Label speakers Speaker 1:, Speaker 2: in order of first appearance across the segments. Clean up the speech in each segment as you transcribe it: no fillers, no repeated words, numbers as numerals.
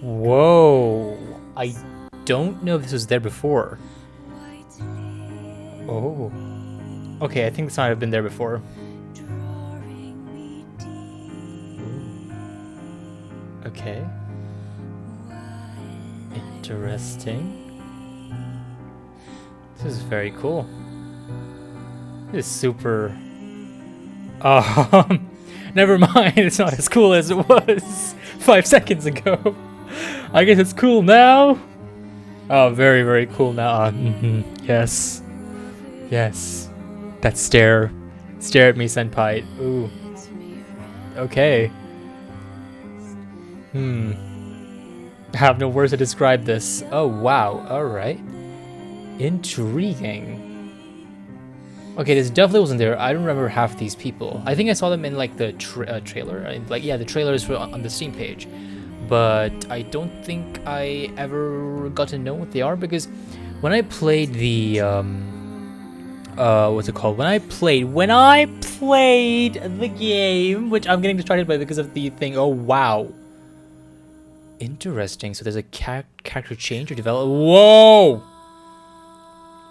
Speaker 1: Whoa. I don't know if this was there before. Oh. Okay, I think this might have been there before. Okay. Interesting. This is very cool. This is super... Never mind, it's not as cool as it was 5 seconds ago. I guess it's cool now. Oh, very, very cool now. Yes. Yes. That stare. Stare at me, senpai. Ooh. Okay. I have no words to describe this. Oh, wow. Alright. Intriguing. Okay, this definitely wasn't there. I don't remember half these people. I think I saw them in like the trailer. Like, yeah, the trailers were on the Steam page. But I don't think I ever got to know what they are because when I played the what's it called? When I played the game, which I'm getting distracted by because of the thing. Oh wow. Interesting. So there's a character change or develop. Whoa.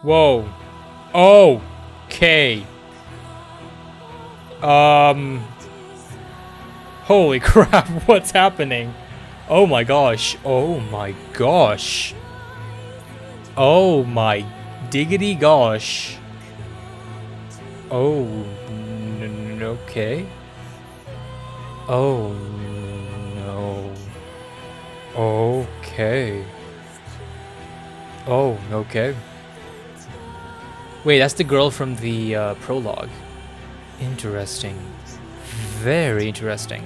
Speaker 1: Whoa. Okay. Holy crap, what's happening? Oh my gosh. Oh my gosh. Oh my diggity gosh. Oh, okay. Oh no. Okay. Oh, okay. Wait, that's the girl from the prologue. Interesting. Very interesting.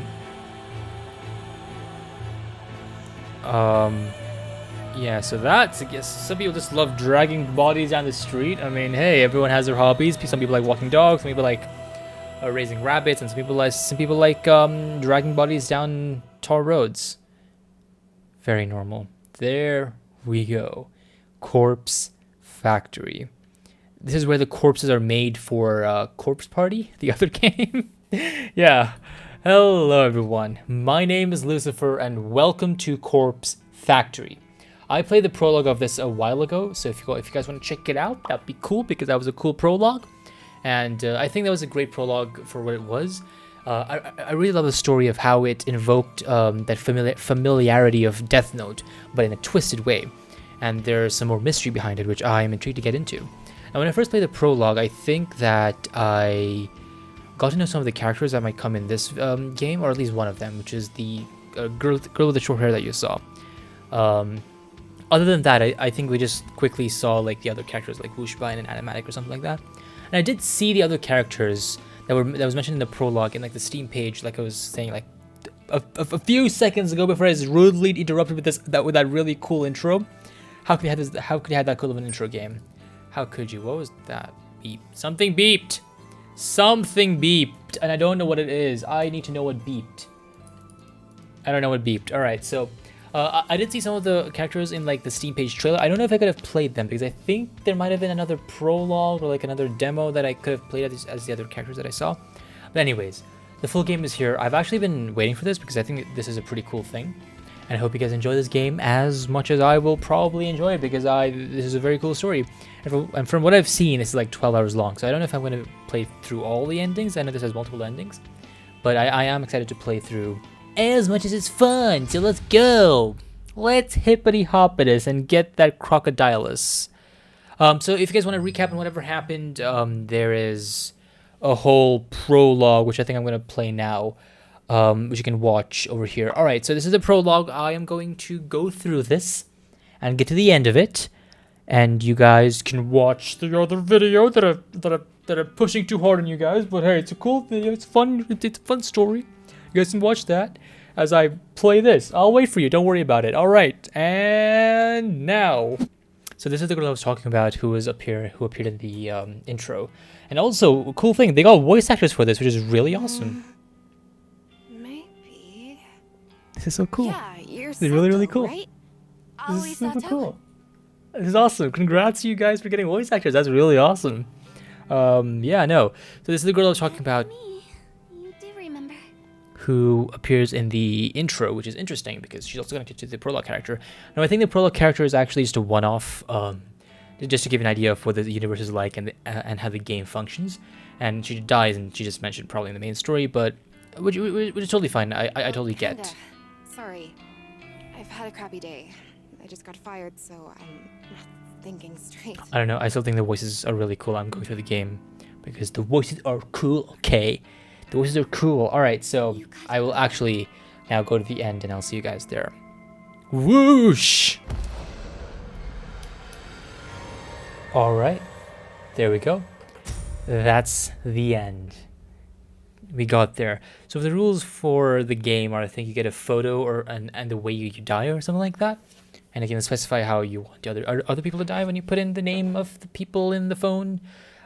Speaker 1: Yeah, so that's, I guess, some people just love dragging bodies down the street. I mean, hey, everyone has their hobbies. Some people like walking dogs, some people like raising rabbits, and some people like dragging bodies down tar roads. Very normal. There we go. Corpse Factory. This is where the corpses are made for Corpse Party, the other game. Yeah. Hello, everyone. My name is Lucifer, and welcome to Corpse Factory. I played the prologue of this a while ago, so if you guys want to check it out, that'd be cool because that was a cool prologue, and I think that was a great prologue for what it was. I really love the story of how it invoked that familiarity of Death Note, but in a twisted way, and there's some more mystery behind it, which I am intrigued to get into. Now, when I first played the prologue, I think that I got to know some of the characters that might come in this game, or at least one of them, which is the girl with the short hair that you saw. Other than that, I think we just quickly saw like the other characters like Wooshbine and Animatic or something like that. And I did see the other characters that was mentioned in the prologue in like the Steam page, like I was saying like a few seconds ago before I was rudely interrupted with that really cool intro. How could you have this? How could you have that cool of an intro game? How could you? What was that? Beep. Something beeped. Something beeped, and I don't know what it is. I need to know what beeped. I don't know what beeped. All right, so I did see some of the characters in like the Steam page trailer. I don't know if I could have played them because I think there might have been another prologue or like another demo that I could have played as the other characters that I saw. But anyways, the full game is here. I've actually been waiting for this because I think this is a pretty cool thing. And I hope you guys enjoy this game as much as I will probably enjoy it because this is a very cool story. And from what I've seen, it's like 12 hours long. So I don't know if I'm going to play through all the endings. I know this has multiple endings. But I am excited to play through as much as it's fun. So let's go. Let's hippity hop this and get that crocodilus. So if you guys want to recap on whatever happened, there is a whole prologue, which I think I'm going to play now. Which you can watch over here. All right, so this is the prologue. I am going to go through this and get to the end of it, and you guys can watch the other video that are pushing too hard on you guys. But hey, it's a cool video. It's fun. It's a fun story. You guys can watch that as I play this. I'll wait for you. Don't worry about it. All right, and now. So this is the girl I was talking about who appeared in the intro, and also a cool thing. They got voice actors for this, which is really awesome. This is so cool.
Speaker 2: Yeah, you're
Speaker 1: This is really, really
Speaker 2: Sato,
Speaker 1: cool.
Speaker 2: right?
Speaker 1: This is super
Speaker 2: Sato?
Speaker 1: cool. This is awesome. Congrats to you guys for getting voice actors. That's really awesome. Yeah, no. So this is the girl I was talking about.
Speaker 2: Me. You do remember.
Speaker 1: who appears in the intro, which is interesting because she's also connected to the prologue character. Now, I think the prologue character is actually just a one-off, just to give you an idea of what the universe is like and how the game functions. And she dies, and she just mentioned probably in the main story, but which is totally fine. I totally get.
Speaker 2: Sorry, I've had a crappy day. I just got fired, so I'm not thinking straight.
Speaker 1: I don't know. I still think the voices are really cool. I'm going through the game because the voices are cool. Okay, the voices are cool. All right, so I will actually now go to the end, and I'll see you guys there. Whoosh! All right, there we go. That's the end. We got there. So the rules for the game are, I think you get a photo and the way you die or something like that. And you can specify how you want the other people to die when you put in the name of the people in the phone.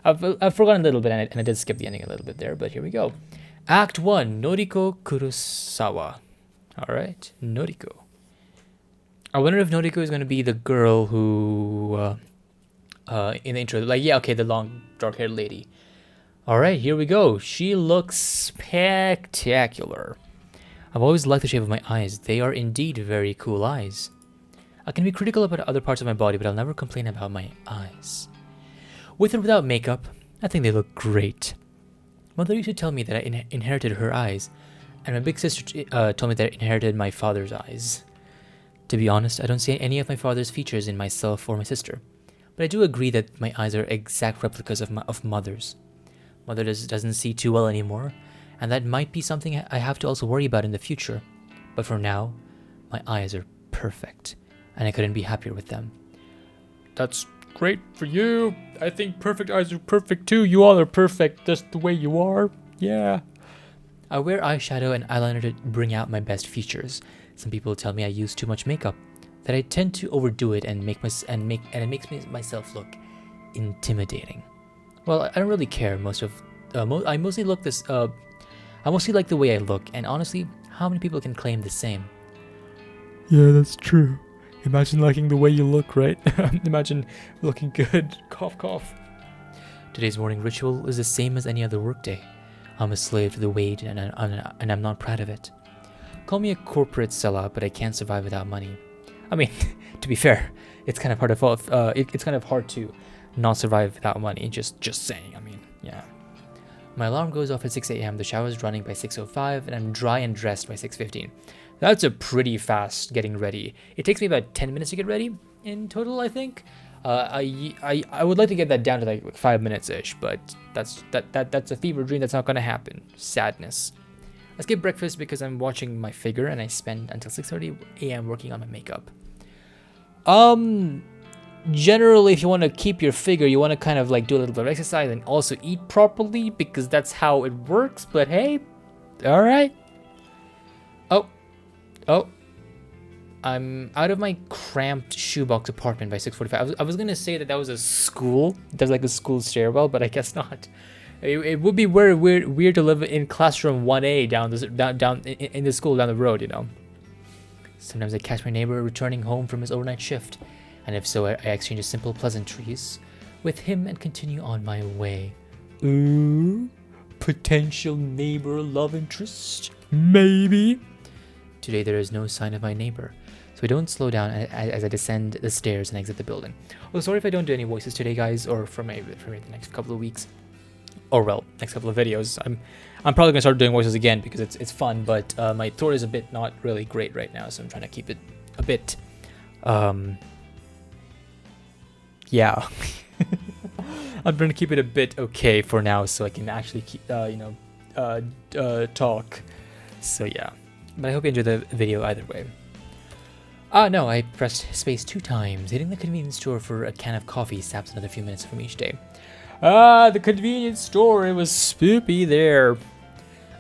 Speaker 1: I've forgotten a little bit, and I did skip the ending a little bit there, but here we go. Act 1, Noriko Kurosawa. Alright, Noriko. I wonder if Noriko is going to be the girl who, in the intro, like, yeah, okay, the long, dark-haired lady. Alright, here we go. She looks spectacular. I've always liked the shape of my eyes. They are indeed very cool eyes. I can be critical about other parts of my body, but I'll never complain about my eyes. With or without makeup, I think they look great. Mother used to tell me that I inherited her eyes, and my big sister told me that I inherited my father's eyes. To be honest, I don't see any of my father's features in myself or my sister, but I do agree that my eyes are exact replicas of Mother's. Mother doesn't see too well anymore, and that might be something I have to also worry about in the future. But for now, my eyes are perfect, and I couldn't be happier with them. That's great for you. I think perfect eyes are perfect too. You all are perfect just the way you are. Yeah. I wear eyeshadow and eyeliner to bring out my best features. Some people tell me I use too much makeup, that I tend to overdo it and it makes myself look intimidating. Well, I don't really care. I mostly like the way I look, and honestly, how many people can claim the same? Yeah, that's true. Imagine liking the way you look, right? Imagine looking good. Cough, cough. Today's morning ritual is the same as any other workday. I'm a slave to the wage, and I'm not proud of it. Call me a corporate sellout, but I can't survive without money. I mean, to be fair, it's kind of hard to not survive without money. Just saying. I mean, yeah. My alarm goes off at 6 a.m. The shower is running by 6:05, and I'm dry and dressed by 6:15. That's a pretty fast getting ready. It takes me about 10 minutes to get ready in total, I think. I would like to get that down to like 5 minutes ish, but that's a fever dream that's not gonna happen. Sadness. I skip breakfast because I'm watching my figure, and I spend until 6:30 a.m. working on my makeup. Generally, if you want to keep your figure, you want to kind of like do a little bit of exercise and also eat properly, because that's how it works. But hey, all right. Oh, I'm out of my cramped shoebox apartment by 6:45. I was gonna say that was a school. There's like a school stairwell, but I guess not. It would be very weird to live in classroom 1A down in the school down the road, you know. Sometimes I catch my neighbor returning home from his overnight shift, and if so, I exchange simple pleasantries with him and continue on my way. Ooh, potential neighbor love interest, maybe. Today there is no sign of my neighbor, so I don't slow down as I descend the stairs and exit the building. Oh, sorry if I don't do any voices today, guys, or for maybe the next couple of weeks, or well, next couple of videos. I'm probably gonna start doing voices again because it's fun, but my throat is a bit not really great right now, so I'm trying to keep it a bit, yeah. I'm trying to keep it a bit okay for now, so I can actually keep, talk. So yeah. But I hope you enjoyed the video either way. No, I pressed space 2 times. Hitting the convenience store for a can of coffee saps another few minutes from each day. The convenience store, it was spoopy there.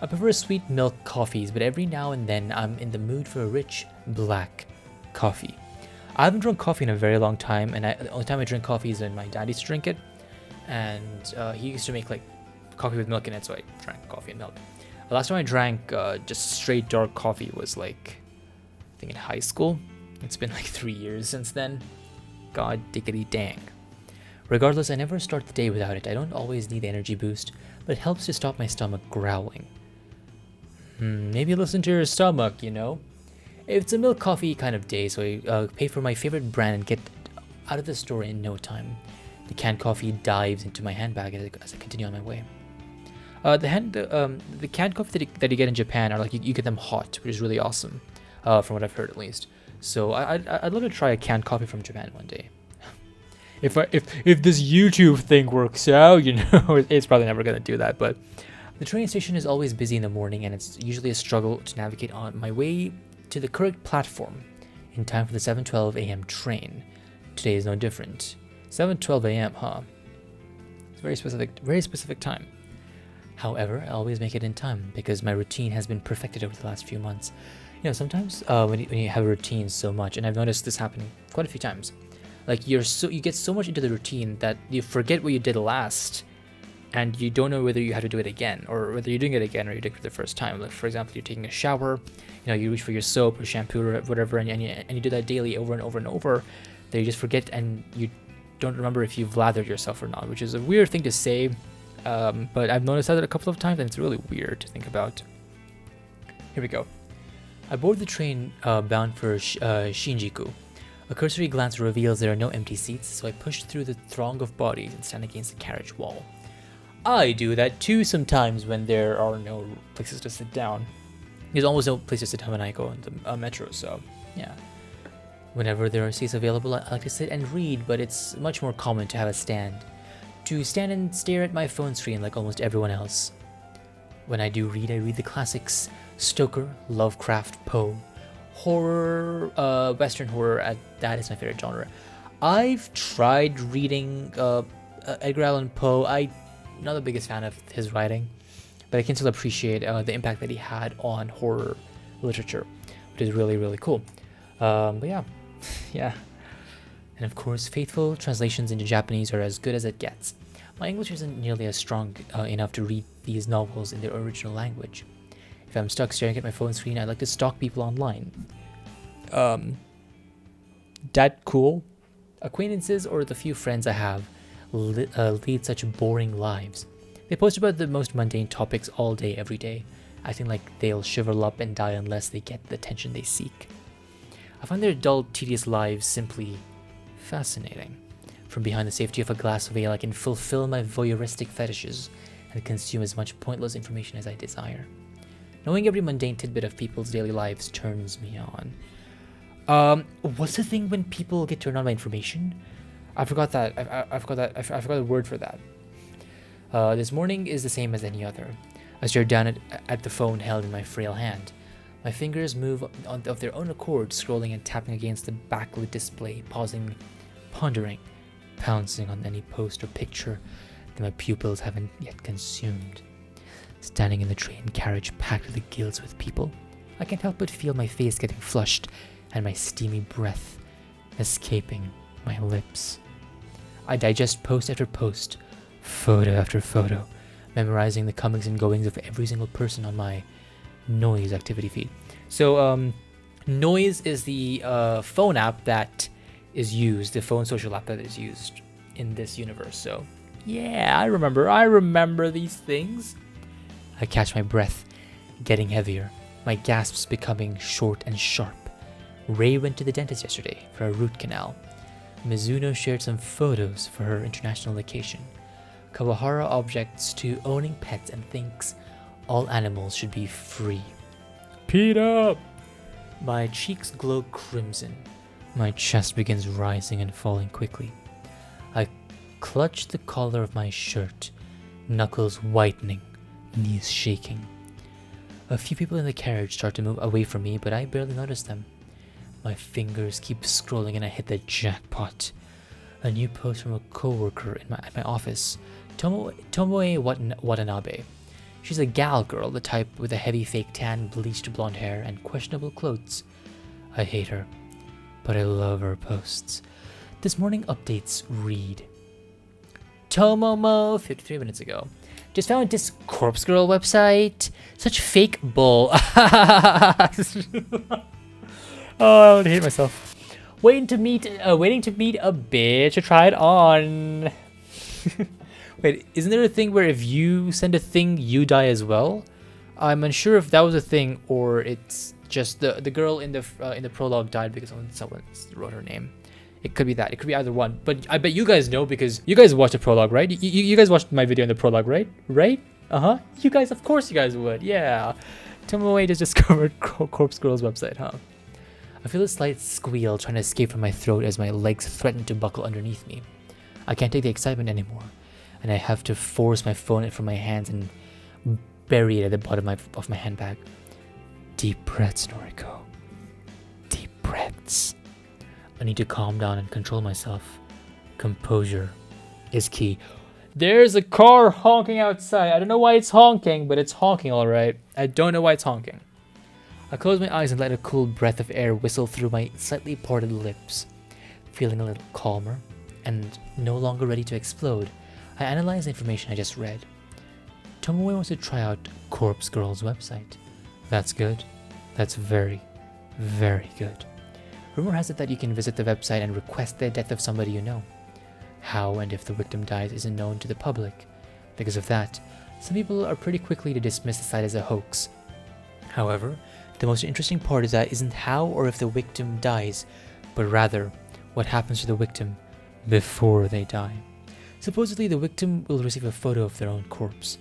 Speaker 1: I prefer sweet milk coffees, but every now and then I'm in the mood for a rich, black coffee. I haven't drunk coffee in a very long time, and the only time I drink coffee is when my dad used to drink it. And he used to make like coffee with milk in it, so I drank coffee and milk. The last time I drank just straight dark coffee was like, I think in high school. It's been like 3 years since then. God diggity dang. Regardless, I never start the day without it. I don't always need the energy boost, but it helps to stop my stomach growling. Maybe listen to your stomach, you know? It's a milk coffee kind of day, so I pay for my favorite brand and get out of the store in no time. The canned coffee dives into my handbag as I continue on my way. The canned coffee that you get in Japan are like you get them hot, which is really awesome, from what I've heard at least. So I'd love to try a canned coffee from Japan one day. If this YouTube thing works out, you know, it's probably never gonna do that. But the train station is always busy in the morning, and it's usually a struggle to navigate on my way to the correct platform in time for the 7:12 a.m. train. Today is no different. 7:12 a.m., huh? It's very specific time. However, I always make it in time because my routine has been perfected over the last few months. You know, sometimes when you have a routine so much, and I've noticed this happening quite a few times, like you get so much into the routine that you forget what you did last, and you don't know whether you have to do it again, or whether you're doing it again or you're doing it for the first time. Like for example, you're taking a shower, you know, you reach for your soap or shampoo or whatever, and you do that daily over and over and over. That you just forget and you don't remember if you've lathered yourself or not, which is a weird thing to say. But I've noticed that a couple of times, and it's really weird to think about. Here we go. I board the train bound for Shinjuku. A cursory glance reveals there are no empty seats, so I push through the throng of bodies and stand against the carriage wall. I do that too sometimes when there are no places to sit down. There's almost no place to sit down when I go on the metro, so yeah. Whenever there are seats available, I like to sit and read, but it's much more common to have a stand. To stand and stare at my phone screen like almost everyone else. When I do read, I read the classics: Stoker, Lovecraft, Poe, horror, Western horror. That is my favorite genre. I've tried reading Edgar Allan Poe. I'm not the biggest fan of his writing, but I can still appreciate the impact that he had on horror literature, which is really, really cool. But yeah, yeah. And of course, faithful translations into Japanese are as good as it gets. My English isn't nearly as strong enough to read these novels in their original language. If I'm stuck staring at my phone screen, I like to stalk people online. That cool? Acquaintances or the few friends I have lead such boring lives. They post about the most mundane topics all day, every day, acting like they'll shrivel up and die unless they get the attention they seek. I find their dull, tedious lives simply fascinating. From behind the safety of a glass veil, I can fulfill my voyeuristic fetishes and consume as much pointless information as I desire. Knowing every mundane tidbit of people's daily lives turns me on. What's the thing when people get turned on by information? I forgot that. I forgot the word for that. This morning is the same as any other. I stare down at the phone held in my frail hand. My fingers move of their own accord, scrolling and tapping against the backlit display, pausing, pondering, pouncing on any post or picture that my pupils haven't yet consumed. Standing in the train carriage packed to the gills with people, I can't help but feel my face getting flushed and my steamy breath escaping my lips. I digest post after post, photo after photo, memorizing the comings and goings of every single person on my Noise activity feed. So Noise is the phone app that is used, the phone social app that is used in this universe. So yeah, I remember these things. I catch my breath getting heavier, my gasps becoming short and sharp. Ray went to the dentist yesterday for a root canal. Mizuno shared some photos for her international vacation. Kawahara objects to owning pets and thinks all animals should be free. PETA! My cheeks glow crimson. My chest begins rising and falling quickly. I clutch the collar of my shirt, knuckles whitening, knees shaking. A few people in the carriage start to move away from me, but I barely notice them. My fingers keep scrolling and I hit the jackpot. A new post from a co-worker at my office, Tomoe Watanabe. She's a gal girl, the type with a heavy fake tan, bleached blonde hair, and questionable clothes. I hate her, but I love her posts. This morning updates read: Tomomo, 53 minutes ago. Just found this corpse girl website. Such fake bull. Oh, I would hate myself. Waiting to meet a bitch to try it on. Wait, isn't there a thing where if you send a thing, you die as well? I'm unsure if that was a thing or it's just the girl in the prologue died because someone wrote her name. It could be that. It could be either one. But I bet you guys know because you guys watched the prologue, right? You guys watched my video in the prologue, right? Right? You guys, of course you guys would. Yeah. Tomoe just discovered Corpse Girl's website, huh? I feel a slight squeal trying to escape from my throat as my legs threaten to buckle underneath me. I can't take the excitement anymore, and I have to force my phone from my hands and bury it at the bottom of my handbag. Deep breaths, Noriko. Deep breaths. I need to calm down and control myself. Composure is key. There's a car honking outside. I don't know why it's honking, but it's honking alright. I don't know why it's honking. I close my eyes and let a cool breath of air whistle through my slightly parted lips. Feeling a little calmer and no longer ready to explode, I analyze the information I just read. Tomoe wants to try out Corpse Girl's website. That's good. That's very, very good. Rumor has it that you can visit the website and request the death of somebody you know. How and if the victim dies isn't known to the public. Because of that, some people are pretty quickly to dismiss the site as a hoax. However, the most interesting part is that isn't how or if the victim dies, but rather what happens to the victim before they die. Supposedly, the victim will receive a photo of their own corpse.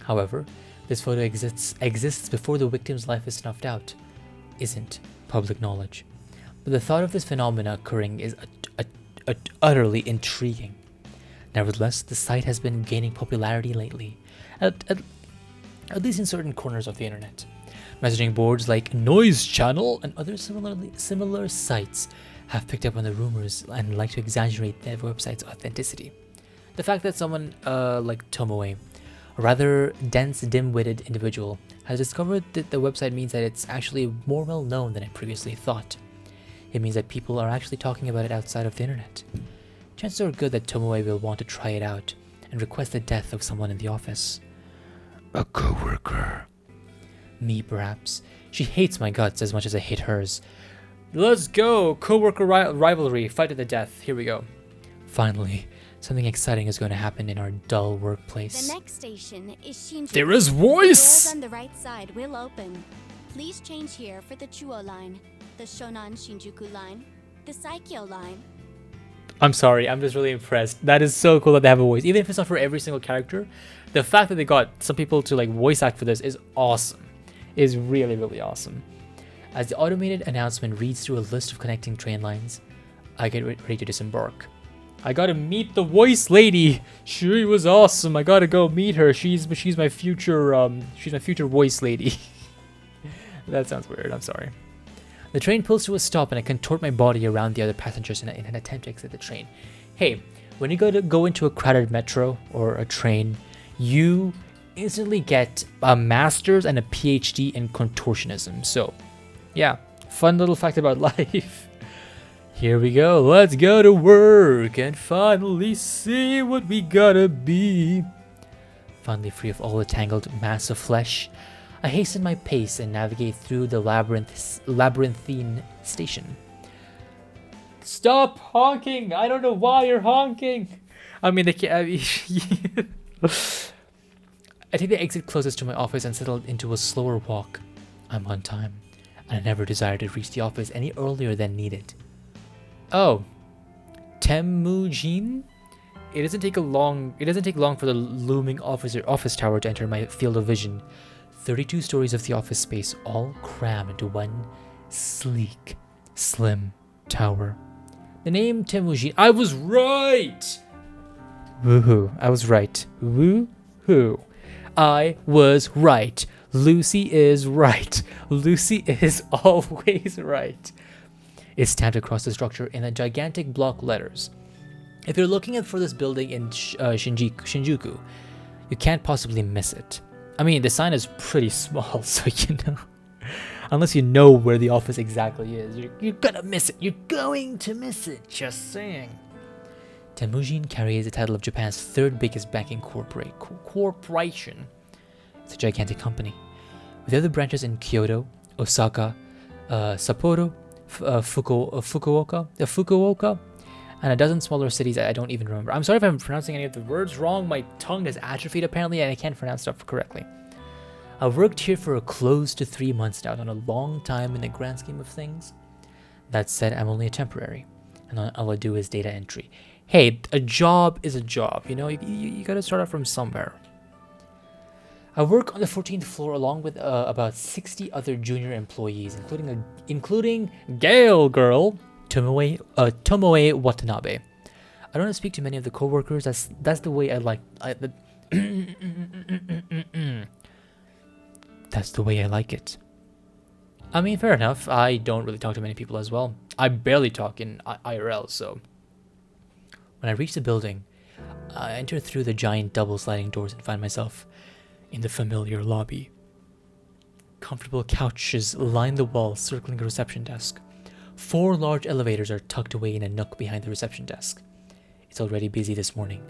Speaker 1: However, this photo exists before the victim's life is snuffed out. Isn't public knowledge. But the thought of this phenomena occurring is utterly intriguing. Nevertheless, the site has been gaining popularity lately, at least in certain corners of the internet. Messaging boards like Noise Channel and other similar sites have picked up on the rumors and like to exaggerate their website's authenticity. The fact that someone like Tomoe, a rather dense, dim-witted individual, has discovered that the website means that it's actually more well known than I previously thought. It means that people are actually talking about it outside of the internet. Chances are good that Tomoe will want to try it out and request the death of someone in the office. A coworker. Me, perhaps. She hates my guts as much as I hate hers. Let's go! Coworker rivalry, fight to the death. Here we go. Finally, something exciting is going to happen in our dull workplace.
Speaker 3: The next station is Shinjuku.
Speaker 1: There is voice!
Speaker 3: Doors on the right side will open. Please change here for the Chuo line, the Shonan Shinjuku line, the Saikyo line.
Speaker 1: I'm sorry, I'm just really impressed. That is so cool that they have a voice. Even if it's not for every single character, the fact that they got some people to like voice act for this is awesome. Is really, really awesome. As the automated announcement reads through a list of connecting train lines, I get ready to disembark. I gotta meet the voice lady. She was awesome. I gotta go meet her. She's my future voice lady. That sounds weird. I'm sorry. The train pulls to a stop and I contort my body around the other passengers in an attempt to exit the train. Hey, when you go into a crowded metro or a train, you instantly get a master's and a PhD in contortionism. So, yeah, fun little fact about life. Here we go. Let's go to work and finally see what we gotta be. Finally free of all the tangled mass of flesh, I hasten my pace and navigate through the labyrinthine station. Stop honking! I don't know why you're honking. I mean, I take the exit closest to my office and settle into a slower walk. I'm on time, and I never desired to reach the office any earlier than needed. Oh, Temujin? It doesn't take long for the looming office tower to enter my field of vision. 32 stories of the office space, all crammed into one sleek, slim tower. The name Temujin. I was right! Woohoo! I was right. Woohoo! I was right. Lucy is right. Lucy is always right. It's stamped across the structure in a gigantic block letters. If you're looking for this building in Shinjuku, you can't possibly miss it. I mean, the sign is pretty small, so you know. Unless you know where the office exactly is, you're gonna miss it. You're going to miss it. Just saying. Temujin carries the title of Japan's third biggest banking corporation. It's a gigantic company, with other branches in Kyoto, Osaka, Sapporo, Fukuoka, and a dozen smaller cities I don't even remember. I'm sorry if I'm pronouncing any of the words wrong. My tongue has atrophied apparently, and I can't pronounce stuff correctly. I've worked here for close to 3 months now, not a long time in the grand scheme of things. That said, I'm only a temporary, and all I do is data entry. Hey, a job is a job, you know, you gotta start out from somewhere. I work on the 14th floor along with about 60 other junior employees, including Gale girl, Tomoe Watanabe. I don't speak to many of the co-workers, that's the way I like that's the way I like it. I mean, fair enough. I don't really talk to many people as well. I barely talk in IRL, so. When I reach the building, I enter through the giant double sliding doors and find myself in the familiar lobby. Comfortable couches line the walls circling the reception desk. 4 large elevators are tucked away in a nook behind the reception desk. It's already busy this morning,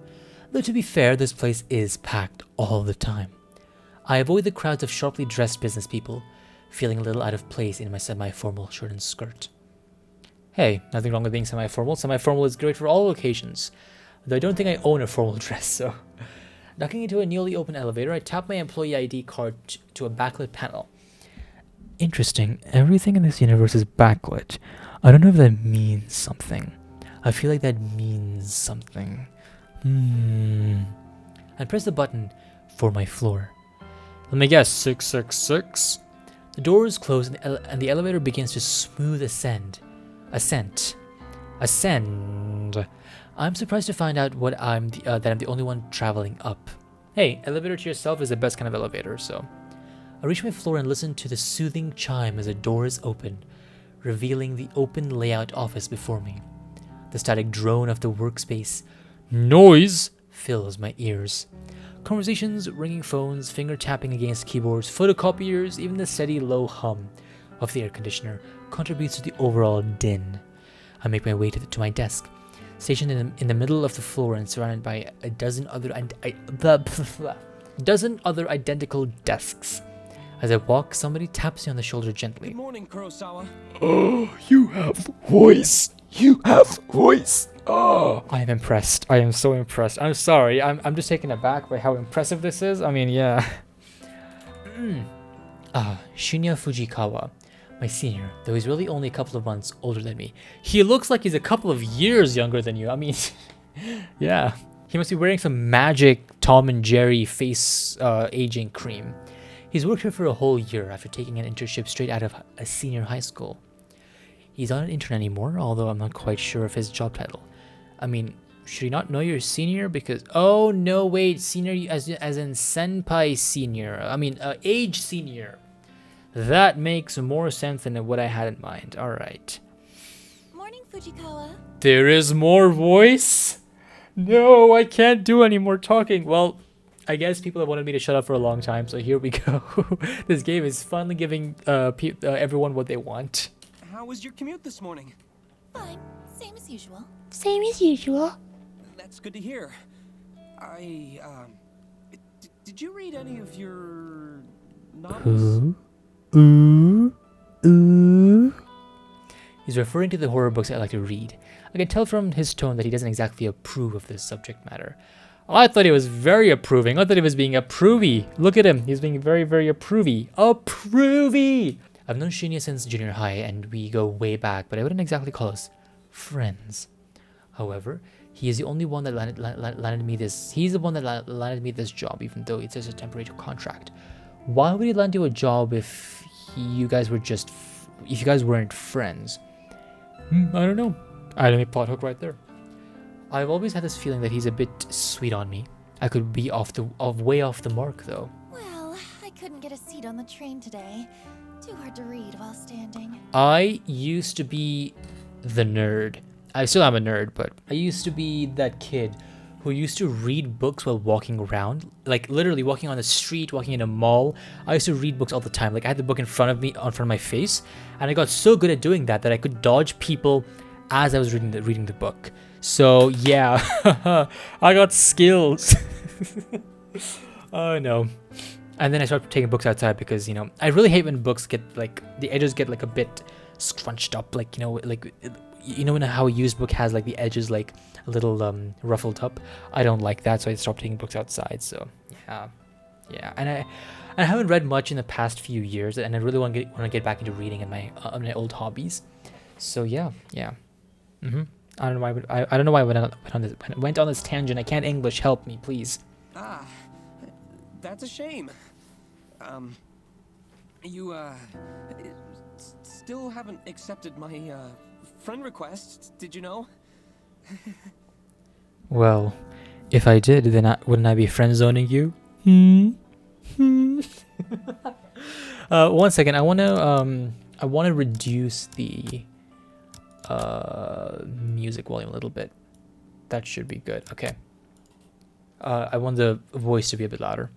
Speaker 1: though to be fair, this place is packed all the time. I avoid the crowds of sharply dressed business people, feeling a little out of place in my semi-formal shirt and skirt. Hey, nothing wrong with being semi-formal. Semi-formal is great for all occasions, though I don't think I own a formal dress, so. Ducking into a newly open elevator, I tap my employee ID card to a backlit panel. Interesting, everything in this universe is backlit. I don't know if that means something. I feel like that means something. I press the button for my floor. Let me guess, 666? The doors close and the elevator begins to smooth ascend. I'm surprised to find out that I'm the only one traveling up. Hey, elevator to yourself is the best kind of elevator, so. I reach my floor and listen to the soothing chime as the doors open, revealing the open layout office before me. The static drone of the workspace noise fills my ears. Conversations, ringing phones, finger tapping against keyboards, photocopiers, even the steady low hum of the air conditioner contributes to the overall din. I make my way to my desk, stationed in the middle of the floor and surrounded by a dozen other identical desks. As I walk, somebody taps me on the shoulder gently.
Speaker 4: Good morning, Kurosawa.
Speaker 1: Oh, you have voice. You have voice. Oh, I am impressed. I am so impressed. I'm sorry. I'm just taken aback by how impressive this is. I mean, yeah. Shinya Fujikawa, my senior, though he's really only a couple of months older than me. He looks like he's a couple of years younger than you. I mean, yeah. He must be wearing some magic Tom and Jerry face aging cream. He's worked here for a whole year after taking an internship straight out of a senior high school. He's not an intern anymore, although I'm not quite sure of his job title. I mean, should he not know you're a senior? Because, oh no, wait, senior as in senpai senior. I mean, age senior. That makes more sense than what I had in mind. All right.
Speaker 3: Morning, Fujikawa.
Speaker 1: There is more voice? No, I can't do any more talking. Well, I guess people have wanted me to shut up for a long time, so here we go. This game is finally giving everyone what they want.
Speaker 4: How was your commute this morning?
Speaker 3: Fine. Same as usual.
Speaker 5: Same as usual.
Speaker 4: That's good to hear. Did you read any of your novels?
Speaker 1: He's referring to the horror books I like to read. I can tell from his tone that he doesn't exactly approve of this subject matter. I thought he was very approving. I thought he was being approvey. Look at him. He's being very, very approvey. Approvey! I've known Shinya since junior high, and we go way back, but I wouldn't exactly call us friends. However, he is the only one that landed me this. He's the one that landed me this job, even though it's just a temporary contract. Why would he land you a job if you guys weren't friends? I don't know. Anime plot hook right there. I've always had this feeling that he's a bit sweet on me. I could be way off the mark, though.
Speaker 5: Well, I couldn't get a seat on the train today. Too hard to read while standing.
Speaker 1: I used to be the nerd. I still am a nerd, but I used to be that kid who used to read books while walking around. Like, literally walking on the street, walking in a mall. I used to read books all the time. Like, I had the book in front of my face. And I got so good at doing that I could dodge people as I was reading the book. So, yeah. I got skills. Oh, no. And then I started taking books outside because, you know, I really hate when books get, like, the edges get, like, a bit scrunched up. Like, you know, like, you know how a used book has, like, the edges, like, a little ruffled up? I don't like that, so I stopped taking books outside, so, yeah. Yeah, and I haven't read much in the past few years, and I really want to get back into reading and my old hobbies. So yeah. I don't know why I don't know why I went on this tangent. I can't English. Help me, please.
Speaker 4: Ah, that's a shame. You, still haven't accepted my, friend request, did you know?
Speaker 1: Well, if I did, then wouldn't I be friend zoning you? 1 second. I wanna reduce the music volume a little bit. That should be good. Okay. I want the voice to be a bit louder.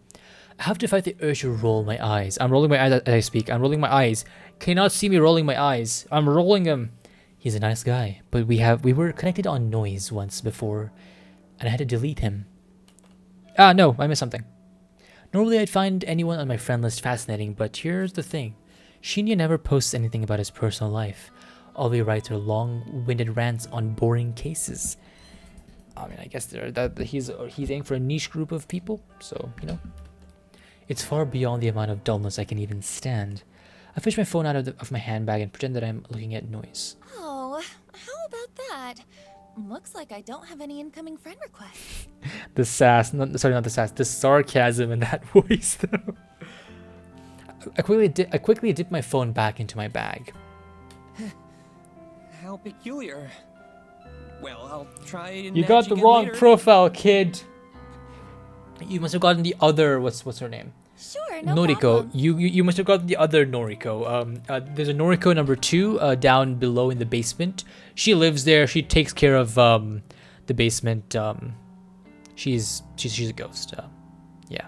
Speaker 1: I have to fight the urge to roll my eyes. I'm rolling my eyes as I speak. I'm rolling my eyes. Can you not see me rolling my eyes? I'm rolling them. He's a nice guy, but we were connected on Noise once before, and I had to delete him. Ah, no, I missed something. Normally I'd find anyone on my friend list fascinating, but here's the thing. Shinya never posts anything about his personal life. All he writes are long-winded rants on boring cases. I mean, I guess he's aiming for a niche group of people, so, you know. It's far beyond the amount of dullness I can even stand. I fish my phone out of my handbag and pretend that I'm looking at Noise.
Speaker 5: Oh, how about that? Looks like I don't have any incoming friend requests.
Speaker 1: The sass, not the sass, the sarcasm in that voice, though. I quickly dip my phone back into my bag.
Speaker 4: How peculiar. Well, I'll try and
Speaker 1: You got the wrong profile, kid. You must have gotten the other. What's her name?
Speaker 5: Sure, no
Speaker 1: Noriko.
Speaker 5: problem.
Speaker 1: You must have gotten the other Noriko. There's a Noriko number 2 down below in the basement. She lives there. She takes care of the basement. She's a ghost. Yeah.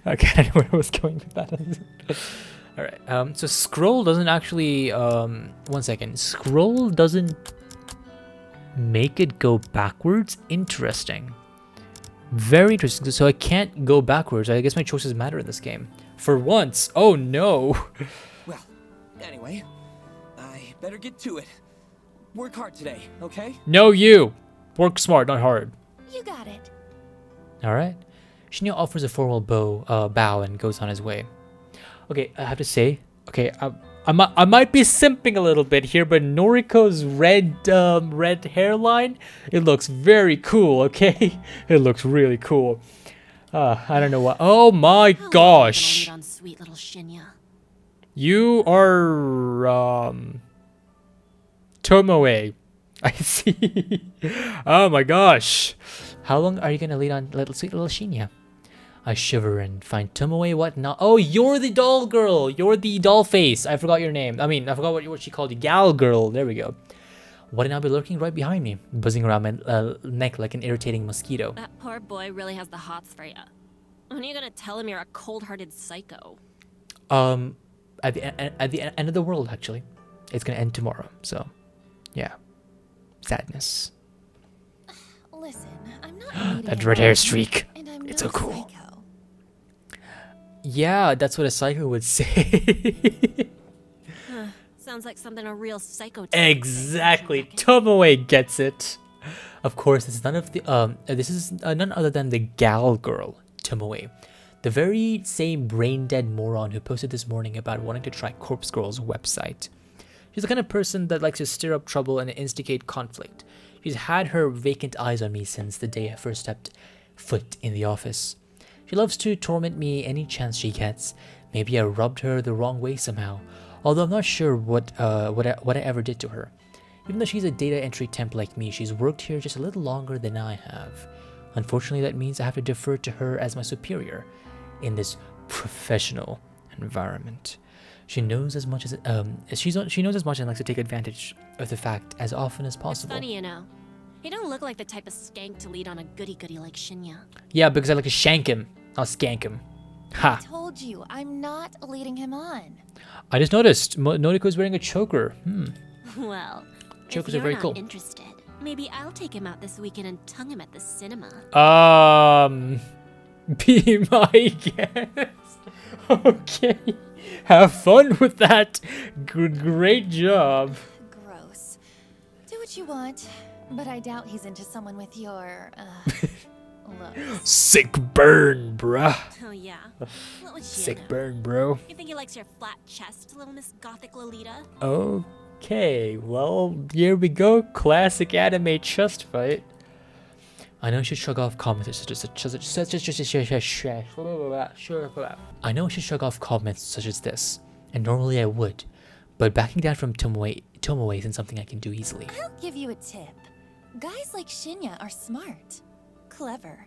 Speaker 1: Okay, I don't know where I was going with that. All right. So scroll doesn't actually. 1 second. Scroll doesn't make it go backwards. Interesting. Very interesting. So I can't go backwards. I guess my choices matter in this game. For once. Oh no.
Speaker 4: Well, anyway, I better get to it. Work hard today, okay?
Speaker 1: No, you. Work smart, not hard.
Speaker 5: You got it.
Speaker 1: All right. Shinya offers a formal bow and goes on his way. Okay, I have to say, okay, I might be simping a little bit here, but Noriko's red hairline, it looks very cool. Okay, it looks really cool. I don't know what. Oh my gosh!
Speaker 3: On sweet little Shinya.
Speaker 1: You are Tomoe. I see. Oh my gosh! How long are you gonna lead on sweet little Shinya? I shiver and find Tomoe what not. Oh, you're the doll girl. You're the doll face. I forgot your name. I mean, I forgot what she called you. Gal girl. There we go. Why did I be lurking right behind me, buzzing around my neck like an irritating mosquito?
Speaker 6: That poor boy really has the hots for you. When are you gonna tell him you're a cold-hearted psycho?
Speaker 1: At the end of the world, actually, it's gonna end tomorrow. So, yeah, sadness.
Speaker 5: Listen, I'm not needing
Speaker 1: That
Speaker 5: it
Speaker 1: red
Speaker 5: all,
Speaker 1: hair streak.
Speaker 5: and I'm
Speaker 1: It's
Speaker 5: no
Speaker 1: so cool.
Speaker 5: psycho.
Speaker 1: Yeah, that's what a psycho would say.
Speaker 6: Sounds like something a real psycho.
Speaker 1: Exactly. Tomoe gets it. Of course, this is none other than the gal girl, Tomoe. The very same brain-dead moron who posted this morning about wanting to try Corpse Girl's website. She's the kind of person that likes to stir up trouble and instigate conflict. She's had her vacant eyes on me since the day I first stepped foot in the office. She loves to torment me any chance she gets. Maybe I rubbed her the wrong way somehow, although I'm not sure what I ever did to her. Even though she's a data entry temp like me, she's worked here just a little longer than I have. Unfortunately, that means I have to defer to her as my superior in this professional environment. She knows as much as she knows as much and likes to take advantage of the fact as often as
Speaker 6: It's
Speaker 1: possible.
Speaker 6: funny, you know. You don't look like the type of skank to lead on a goody-goody like Shinya.
Speaker 1: Yeah, because I like to shank him, not skank him. Ha!
Speaker 5: I told you, I'm not leading him on.
Speaker 1: I just noticed Noriko's wearing a choker.
Speaker 6: Well,
Speaker 1: Chokers
Speaker 6: if
Speaker 1: are
Speaker 6: you're
Speaker 1: very
Speaker 6: not
Speaker 1: cool.
Speaker 6: interested, maybe I'll take him out this weekend and tongue him at the cinema.
Speaker 1: Be my guest. Okay. Have fun with that. Great job.
Speaker 5: Gross. Do what you want, but I doubt he's into someone with your, Look,
Speaker 1: Sick burn, bruh.
Speaker 6: Oh yeah. What was she
Speaker 1: Sick
Speaker 6: into?
Speaker 1: burn, bro.
Speaker 6: You think he likes your flat chest, little Miss Gothic Lolita?
Speaker 1: Okay, well, here we go. Classic anime chest fight. I know I should shrug off comments such as I know I should shrug off comments such as this, and normally I would, but backing down from Tomoe isn't something I can do easily.
Speaker 5: I'll give you a tip. Guys like Shinya are smart, clever.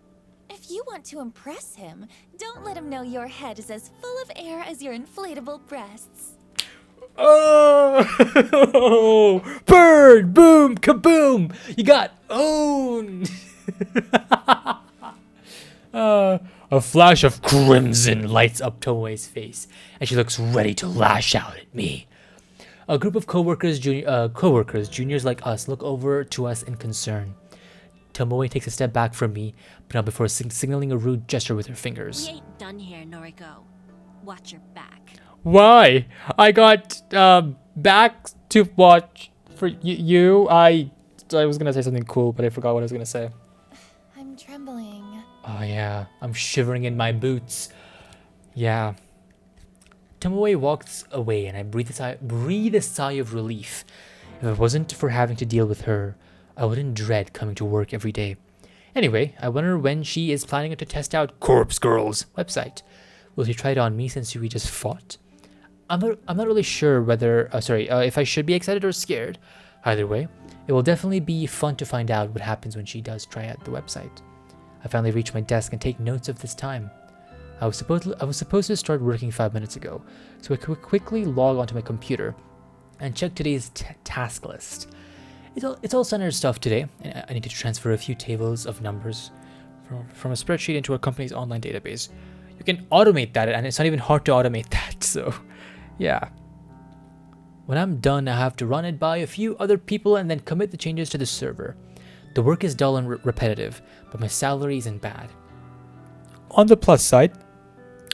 Speaker 5: If you want to impress him, don't let him know your head is as full of air as your inflatable breasts.
Speaker 1: Oh! Bird! Boom! Kaboom! You got owned! A flash of crimson lights up Tomoe's face, and she looks ready to lash out at me. A group of juniors like us, look over to us in concern. Tomoe takes a step back from me, but not before signaling a rude gesture with her fingers.
Speaker 6: We ain't done here, Noriko. Watch your back.
Speaker 1: Why? I got back to watch for you. I was gonna say something cool, but I forgot what I was gonna say.
Speaker 5: I'm trembling.
Speaker 1: Oh yeah, I'm shivering in my boots. Yeah. Tomoe walks away, and I breathe a sigh of relief. If it wasn't for having to deal with her, I wouldn't dread coming to work every day. Anyway, I wonder when she is planning to test out Corpse Girl's website. Will she try it on me since we just fought? I'm not really sure whether if I should be excited or scared. Either way, it will definitely be fun to find out what happens when she does try out the website. I finally reach my desk and take notes of this time. I was supposed to start working 5 minutes ago, so I could quickly log onto my computer and check today's task list. It's all standard stuff today, and I need to transfer a few tables of numbers from a spreadsheet into our company's online database. You can automate that, and it's not even hard to automate that, so yeah. When I'm done, I have to run it by a few other people and then commit the changes to the server. The work is dull and repetitive, but my salary isn't bad. On the plus side,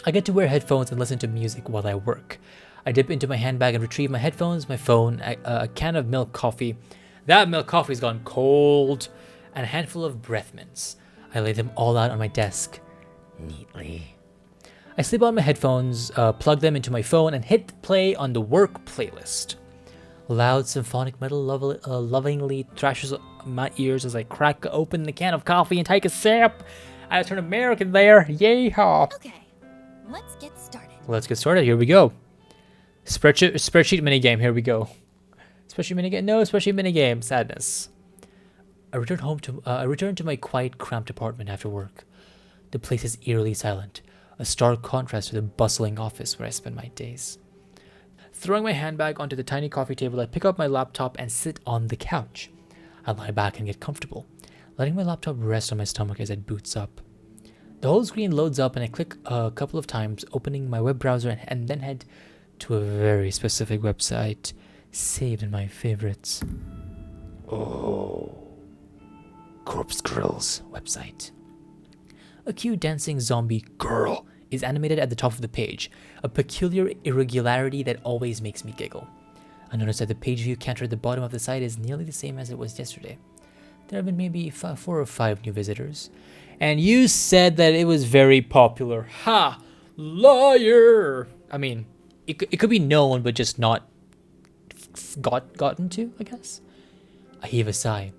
Speaker 1: I get to wear headphones and listen to music while I work. I dip into my handbag and retrieve my headphones, my phone, a can of milk coffee. That milk coffee's gone cold, and a handful of breath mints. I lay them all out on my desk, neatly. I slip on my headphones, plug them into my phone, and hit play on the work playlist. Loud symphonic metal lovingly thrashes my ears as I crack open the can of coffee and take a sip. I turn American there, yeehaw!
Speaker 5: Okay, let's get started.
Speaker 1: Let's get started. Here we go. Spreadsheet minigame. Here we go. Spreadsheet minigame. No spreadsheet minigame. Sadness. I return to my quiet, cramped apartment after work. The place is eerily silent, a stark contrast to the bustling office where I spend my days. Throwing my handbag onto the tiny coffee table, I pick up my laptop and sit on the couch. I lie back and get comfortable, letting my laptop rest on my stomach as it boots up. The whole screen loads up and I click a couple of times, opening my web browser and then head to a very specific website saved in my favorites. Oh, Corpse Girl's website. A cute dancing zombie girl is animated at the top of the page, a peculiar irregularity that always makes me giggle. I noticed that the page view counter at the bottom of the site is nearly the same as it was yesterday. There have been maybe 4 or 5 new visitors. And you said that it was very popular. Ha! Liar! I mean, it could be known, but just not gotten to, I guess. I heave a sigh.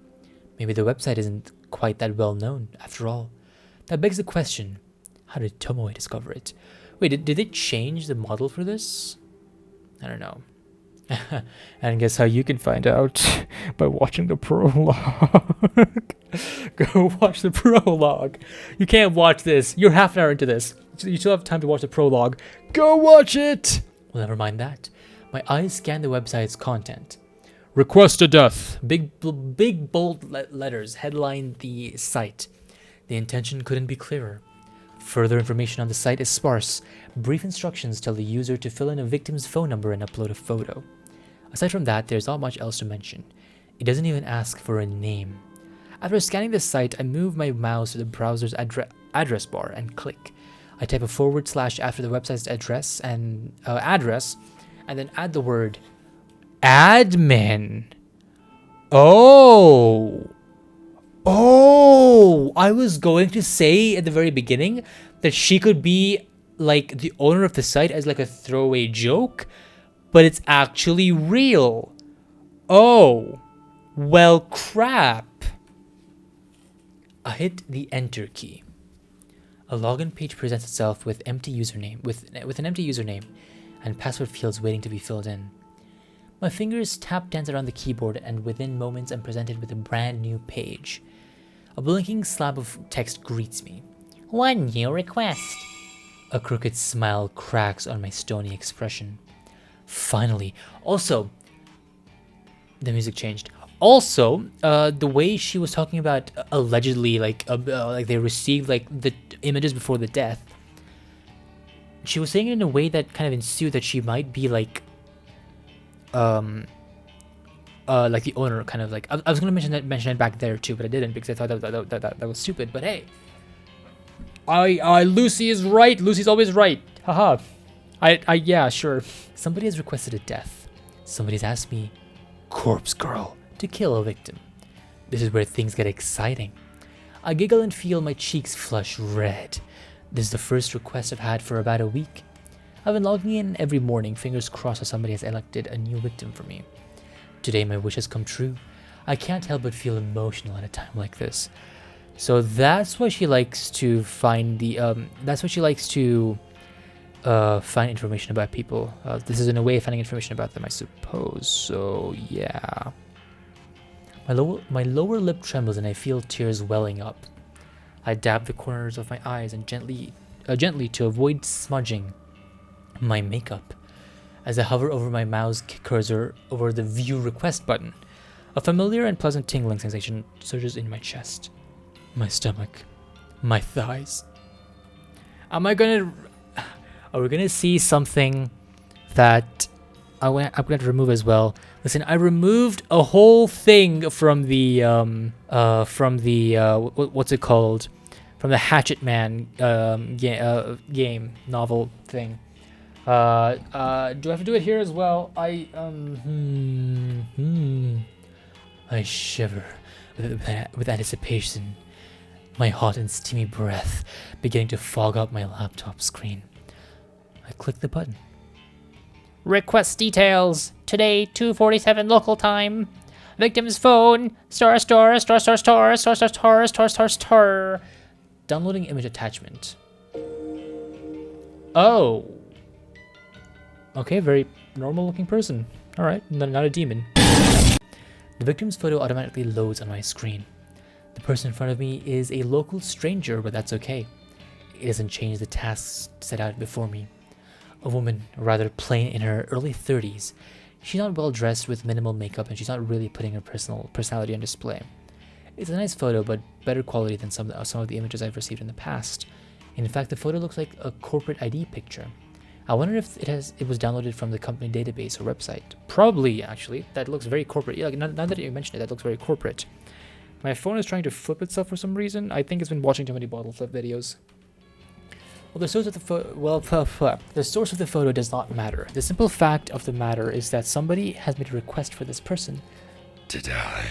Speaker 1: Maybe the website isn't quite that well known, after all. That begs the question, how did Tomoe discover it? Wait, did they change the model for this? I don't know. And guess how you can find out? By watching the prologue. Go watch the prologue. You can't watch this. You're half an hour into this. You still have time to watch the prologue. Go watch it! Well, never mind that. My eyes scan the website's content. Request a death. Big bold letters headline the site. The intention couldn't be clearer. Further information on the site is sparse. Brief instructions tell the user to fill in a victim's phone number and upload a photo. Aside from that, there's not much else to mention. It doesn't even ask for a name. After scanning the site, I move my mouse to the browser's address bar and click. I type a / after the website's address and then add the word admin. Oh, Oh, I was going to say at the very beginning that she could be like the owner of the site as like a throwaway joke, but it's actually real. Oh, well, crap. I hit the enter key. A login page presents itself with an empty username and password fields waiting to be filled in. My fingers tap dance around the keyboard, and within moments I'm presented with a brand new page. A blinking slab of text greets me. One new request. A crooked smile cracks on my stony expression. Finally. Also, the music changed. Also, the way she was talking about allegedly, like they received like the images before the death. She was saying it in a way that kind of ensued that she might be like the owner, kind of like. I was gonna mention it back there too, but I didn't because I thought that was stupid. But hey, Lucy is right. Lucy's always right. Haha. Yeah, sure. Somebody has requested a death. Somebody's asked me, Corpse Girl, to kill a victim. This is where things get exciting. I giggle and feel my cheeks flush red. This is the first request I've had for about a week. I've been logging in every morning, fingers crossed that somebody has elected a new victim for me. Today my wish has come true. I can't help but feel emotional at a time like this. So that's why she likes to find find information about people. This is in a way of finding information about them, I suppose. So yeah. My lower lip trembles and I feel tears welling up. I dab the corners of my eyes and gently to avoid smudging my makeup. As I hover over my mouse cursor over the view request button, a familiar and pleasant tingling sensation surges in my chest, my stomach, my thighs. Are we gonna see something that I'm going to remove as well? Listen, I removed a whole thing from the what's it called? From the Hatchet Man game novel thing. Do I have to do it here as well? I shiver with anticipation, my hot and steamy breath beginning to fog up my laptop screen. I click the button. Request details. Today, 2:47 local time. Victim's phone. Star. Downloading image attachment. Oh. Okay, very normal looking person. Alright, not a demon. The victim's photo automatically loads on my screen. The person in front of me is a local stranger, but that's okay. It doesn't change the tasks set out before me. A woman, rather plain in her early 30s. She's not well dressed with minimal makeup and she's not really putting her personality on display. It's a nice photo, but better quality than some of the images I've received in the past. In fact, the photo looks like a corporate ID picture. I wonder if it was downloaded from the company database or website. Probably, actually. That looks very corporate. Yeah, now that you mention it, that looks very corporate. My phone is trying to flip itself for some reason. I think it's been watching too many bottle flip videos. Well, the source of the photo does not matter. The simple fact of the matter is that somebody has made a request for this person to die.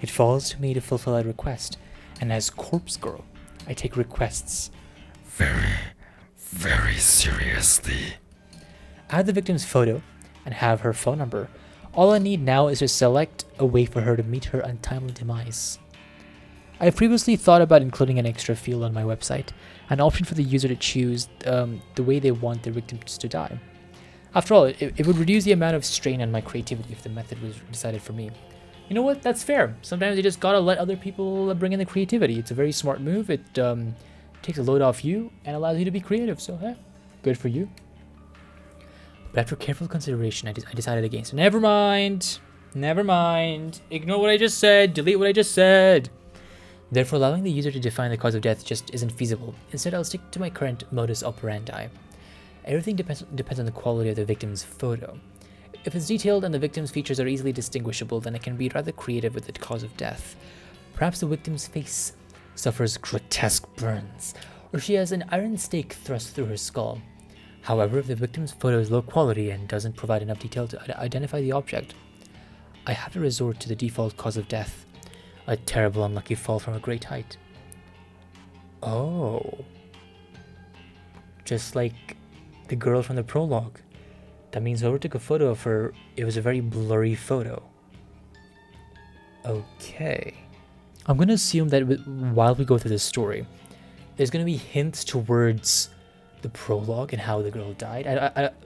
Speaker 1: It falls to me to fulfill that request, and as Corpse Girl, I take requests very seriously. Add the victim's photo and have her phone number. All I need now is to select a way for her to meet her untimely demise. I have previously thought about including an extra field on my website, an option for the user to choose the way they want their victims to die. After all, it would reduce the amount of strain on my creativity if the method was decided for me. You know what? That's fair. Sometimes you just gotta let other people bring in the creativity. It's a very smart move. It takes a load off you and allows you to be creative. So, hey, good for you. But after careful consideration, I decided against it. Never mind. Ignore what I just said. Delete what I just said. Therefore, allowing the user to define the cause of death just isn't feasible. Instead, I'll stick to my current modus operandi. Everything depends on the quality of the victim's photo. If it's detailed and the victim's features are easily distinguishable, then I can be rather creative with the cause of death. Perhaps the victim's face suffers grotesque burns, or she has an iron stake thrust through her skull. However, if the victim's photo is low quality and doesn't provide enough detail to identify the object, I have to resort to the default cause of death, A terrible unlucky fall from a great height. Oh. Just like the girl from the prologue. That means whoever took a photo of her, it was a very blurry photo. Okay. I'm going to assume that while we go through this story, there's going to be hints towards the prologue and how the girl died.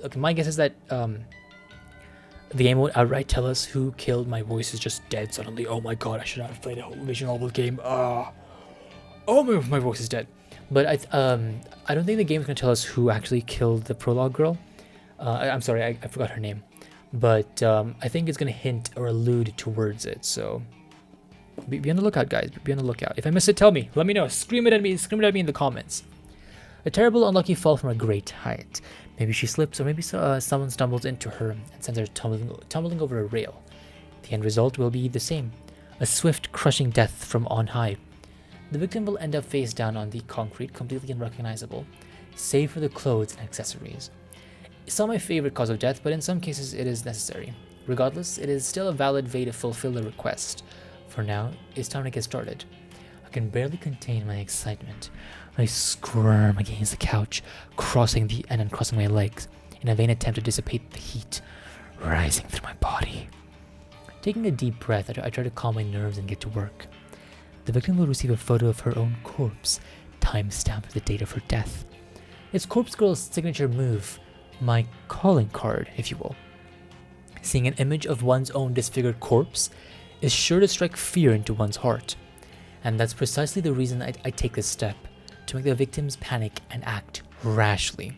Speaker 1: Okay, my guess is that the game won't outright tell us who killed. My voice is just dead suddenly. Oh my god, I should not have played a whole Vision Novel game. Oh, my voice is dead. But I don't think the game's going to tell us who actually killed the prologue girl. I'm sorry, I forgot her name. But I think it's going to hint or allude towards it, so be on the lookout, guys. Be on the lookout. If I miss it, tell me. Let me know. Scream it at me in the comments. A terrible unlucky fall from a great height. Maybe she slips, or maybe someone stumbles into her and sends her tumbling over a rail. The end result will be the same. A swift, crushing death from on high. The victim will end up face down on the concrete, completely unrecognizable, save for the clothes and accessories. It's not my favorite cause of death, but in some cases it is necessary. Regardless, it is still a valid way to fulfill the request. For now, it's time to get started. I can barely contain my excitement. I squirm against the couch, crossing my legs, in a vain attempt to dissipate the heat rising through my body. Taking a deep breath, I try to calm my nerves and get to work. The victim will receive a photo of her own corpse, time-stamped with the date of her death. It's Corpse Girl's signature move, my calling card, if you will. Seeing an image of one's own disfigured corpse is sure to strike fear into one's heart. And that's precisely the reason I take this step, to make the victims panic and act rashly.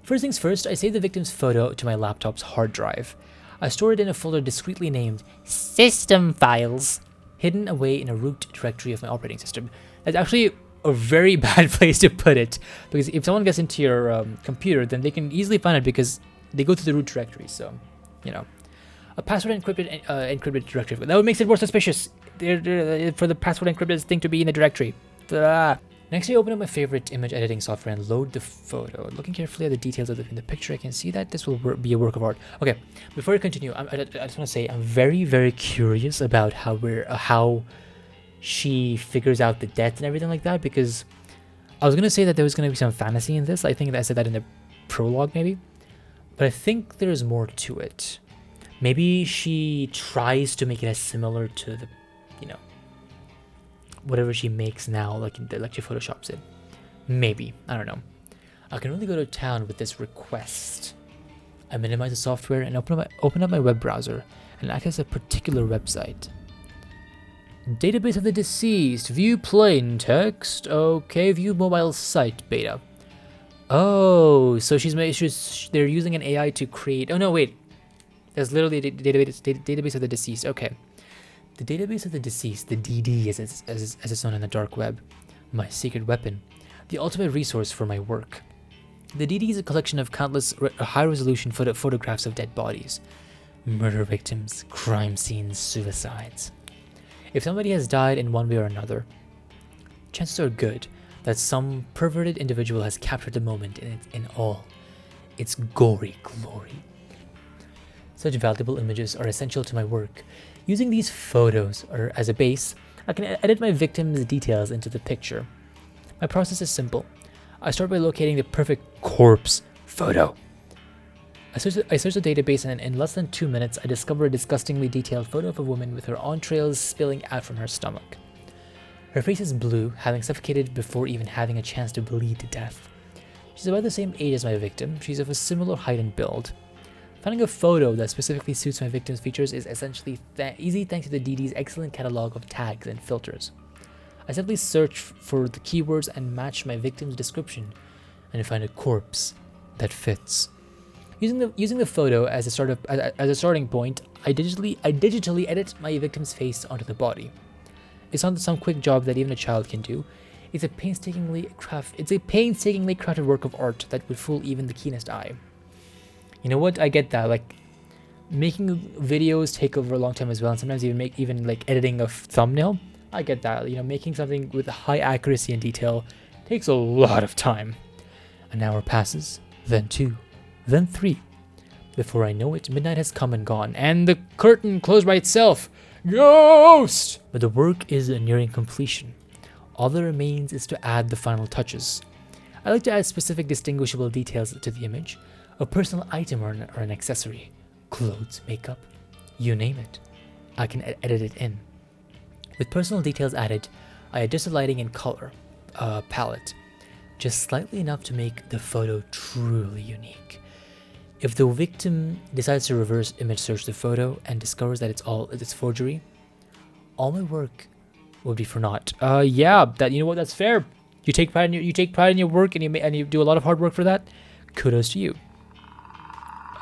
Speaker 1: First things first, I save the victim's photo to my laptop's hard drive. I store it in a folder discreetly named System Files, hidden away in a root directory of my operating system. That's actually a very bad place to put it, because if someone gets into your computer, then they can easily find it because they go to the root directory, so, you know. A password encrypted directory. That would make it more suspicious for the password encrypted thing to be in the directory. Next, I open up my favorite image editing software and load the photo. Looking carefully at the details of in the picture, I can see that this will be a work of art. Okay, before I continue, I just want to say I'm very, very curious about how she figures out the death and everything like that, because I was going to say that there was going to be some fantasy in this. I think that I said that in the prologue, maybe. But I think there's more to it. Maybe she tries to make it as similar to the, whatever she makes now, like she photoshops it. Maybe. I don't know. I can really go to town with this request. I minimize the software and open up my web browser and access a particular website. Database of the deceased. View plain text. Okay, view mobile site beta. Oh, so they're using an AI to create. Oh no, wait. There's literally a database of the deceased. Okay. The database of the deceased, the DD as it's known in the dark web, my secret weapon, the ultimate resource for my work. The DD is a collection of countless high-resolution photographs of dead bodies, murder victims, crime scenes, suicides. If somebody has died in one way or another, chances are good that some perverted individual has captured the moment in all its gory glory. Such valuable images are essential to my work. Using these photos as a base, I can edit my victim's details into the picture. My process is simple. I start by locating the perfect corpse photo. I search the database, and in less than 2 minutes, I discover a disgustingly detailed photo of a woman with her entrails spilling out from her stomach. Her face is blue, having suffocated before even having a chance to bleed to death. She's about the same age as my victim. She's of a similar height and build. Finding a photo that specifically suits my victim's features is essentially easy thanks to the DD's excellent catalog of tags and filters. I simply search for the keywords and match my victim's description, and find a corpse that fits. Using the photo as a starting point, I digitally edit my victim's face onto the body. It's not some quick job that even a child can do. It's a painstakingly crafted work of art that would fool even the keenest eye. You know what? I get that. Like, making videos take over a long time as well, and sometimes even editing a thumbnail. I get that. Making something with high accuracy and detail takes a lot of time. An hour passes, then 2, then 3. Before I know it, midnight has come and gone, and the curtain closed by itself. Ghost! But the work is nearing completion. All that remains is to add the final touches. I like to add specific distinguishable details to the image, a personal item or an accessory, clothes, makeup, you name it. I can edit it in. With personal details added, I adjust the lighting and color palette, just slightly enough to make the photo truly unique. If the victim decides to reverse image search the photo and discovers that it's forgery, all my work would be for naught. Yeah, you know what? That's fair. You take pride in your work, and you do a lot of hard work for that. Kudos to you.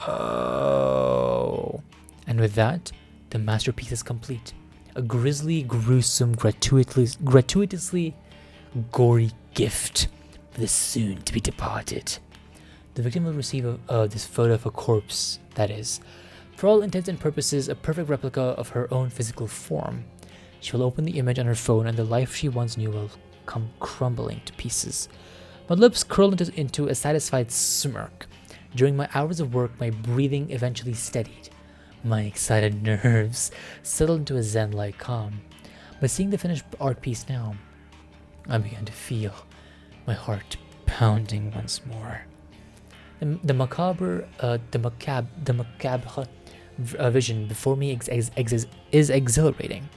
Speaker 1: Oh, and with that, the masterpiece is complete. A grisly, gruesome, gratuitously gory gift for the soon-to-be departed. The victim will receive this photo of a corpse that is, for all intents and purposes, a perfect replica of her own physical form. She will open the image on her phone, and the life she once knew will come crumbling to pieces. My lips curl into a satisfied smirk. During my hours of work, my breathing eventually steadied. My excited nerves settled into a zen-like calm. But seeing the finished art piece now, I began to feel my heart pounding once more. The macabre vision before me is exhilarating.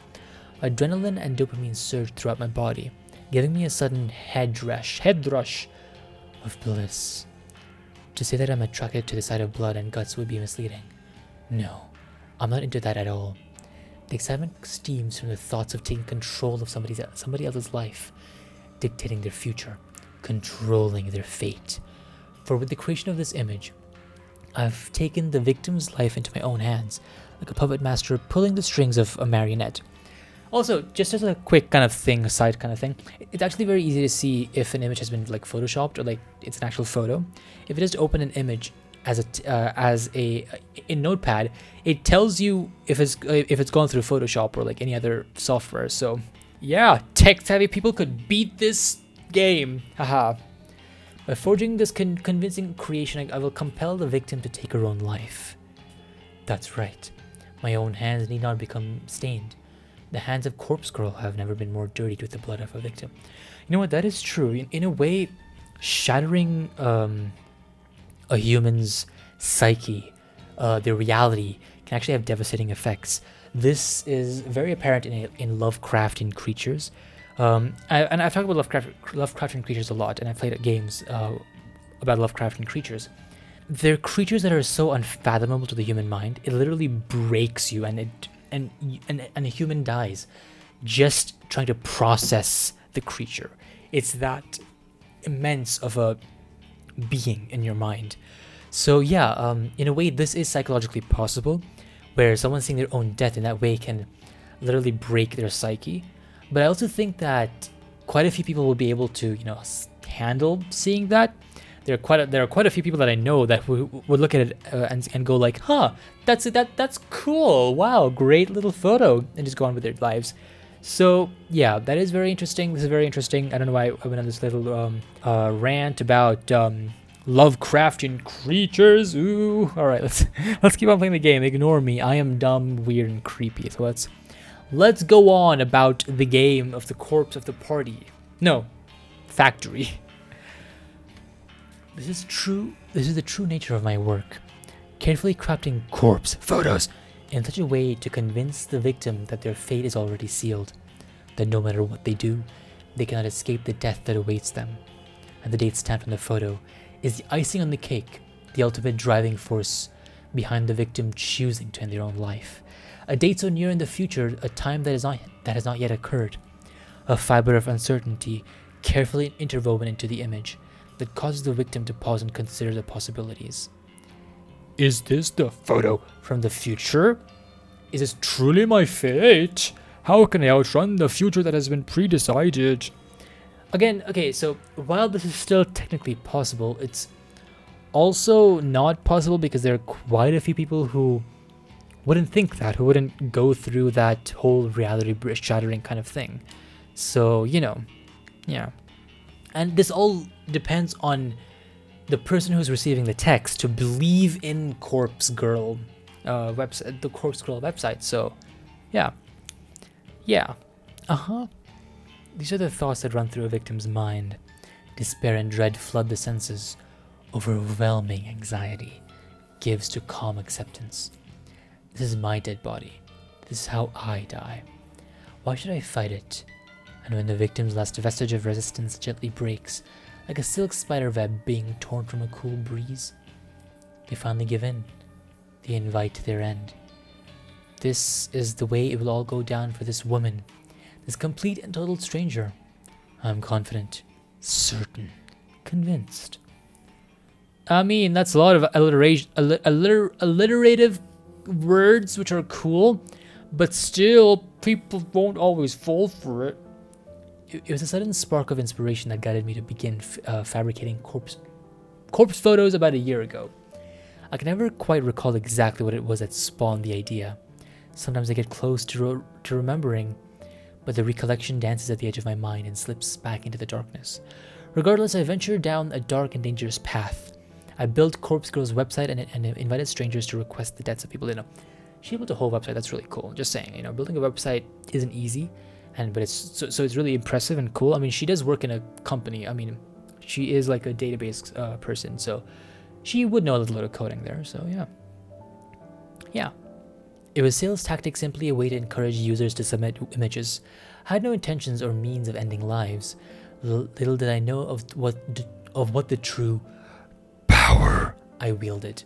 Speaker 1: Adrenaline and dopamine surged throughout my body, giving me a sudden head rush of bliss. To say that I'm attracted to the sight of blood and guts would be misleading. No, I'm not into that at all. The excitement steams from the thoughts of taking control of somebody else's life, dictating their future, controlling their fate. For with the creation of this image, I've taken the victim's life into my own hands, like a puppet master pulling the strings of a marionette. Also, just as a quick kind of thing, aside kind of thing, it's actually very easy to see if an image has been like photoshopped or like it's an actual photo. If it is to open an image in Notepad, it tells you if it's gone through Photoshop or like any other software. So yeah, tech-savvy people could beat this game. Haha. By forging this convincing creation, I will compel the victim to take her own life. That's right. My own hands need not become stained. The hands of Corpse Girl have never been more dirtied with the blood of a victim. You know what? That is true. In a way, shattering a human's psyche, their reality, can actually have devastating effects. This is very apparent in Lovecraftian creatures. I've talked about Lovecraftian creatures a lot, and I've played games about Lovecraftian creatures. They're creatures that are so unfathomable to the human mind, it literally breaks you, and a human dies just trying to process the creature. It's that immense of a being in your mind. So yeah, in a way, this is psychologically possible, where someone seeing their own death in that way can literally break their psyche. But I also think that quite a few people will be able to, handle seeing that. There are quite a few people that I know that would look at it and go like, "Huh, that's cool. Wow, great little photo," and just go on with their lives. So yeah, that is very interesting. This is very interesting. I don't know why I went on this little rant about Lovecraftian creatures. Ooh, all right, let's keep on playing the game. Ignore me. I am dumb, weird, and creepy. So let's go on about the game of the corpse of the party. No, factory. This is the true nature of my work. Carefully crafting corpse photos in such a way to convince the victim that their fate is already sealed, that no matter what they do, they cannot escape the death that awaits them. And the date stamped on the photo is the icing on the cake, the ultimate driving force behind the victim choosing to end their own life. A date so near in the future, a time that has not yet occurred. A fiber of uncertainty carefully interwoven into the image that causes the victim to pause and consider the possibilities. Is this the photo from the future? Is this truly my fate? How can I outrun the future that has been pre-decided? Again, okay, so while this is still technically possible, it's also not possible because there are quite a few people who wouldn't think that, who wouldn't go through that whole reality shattering kind of thing. So, yeah. And this all depends on the person who's receiving the text to believe in Corpse Girl website, the Corpse Girl website. So, yeah. Yeah. Uh-huh. These are the thoughts that run through a victim's mind. Despair and dread flood the senses. Overwhelming anxiety gives to calm acceptance. This is my dead body. This is how I die. Why should I fight it? And when the victim's last vestige of resistance gently breaks, like a silk spider web being torn from a cool breeze, they finally give in. They invite their end. This is the way it will all go down for this woman, this complete and total stranger. I'm confident, certain, convinced. I mean, that's a lot of alliterative words which are cool, but still, people won't always fall for it. It was a sudden spark of inspiration that guided me to begin fabricating corpse photos about a year ago. I can never quite recall exactly what it was that spawned the idea. Sometimes I get close to remembering, but the recollection dances at the edge of my mind and slips back into the darkness. Regardless, I ventured down a dark and dangerous path. I built Corpse Girl's website and invited strangers to request the deaths of people. She built a whole website. That's really cool. Just saying, building a website isn't easy, but it's it's really impressive and cool. I mean, she does work in a company. I mean, she is like a database person, so she would know a little bit of coding there. So yeah. It was sales tactic, simply a way to encourage users to submit images. I had no intentions or means of ending lives. Little did I know of what the true power I wielded.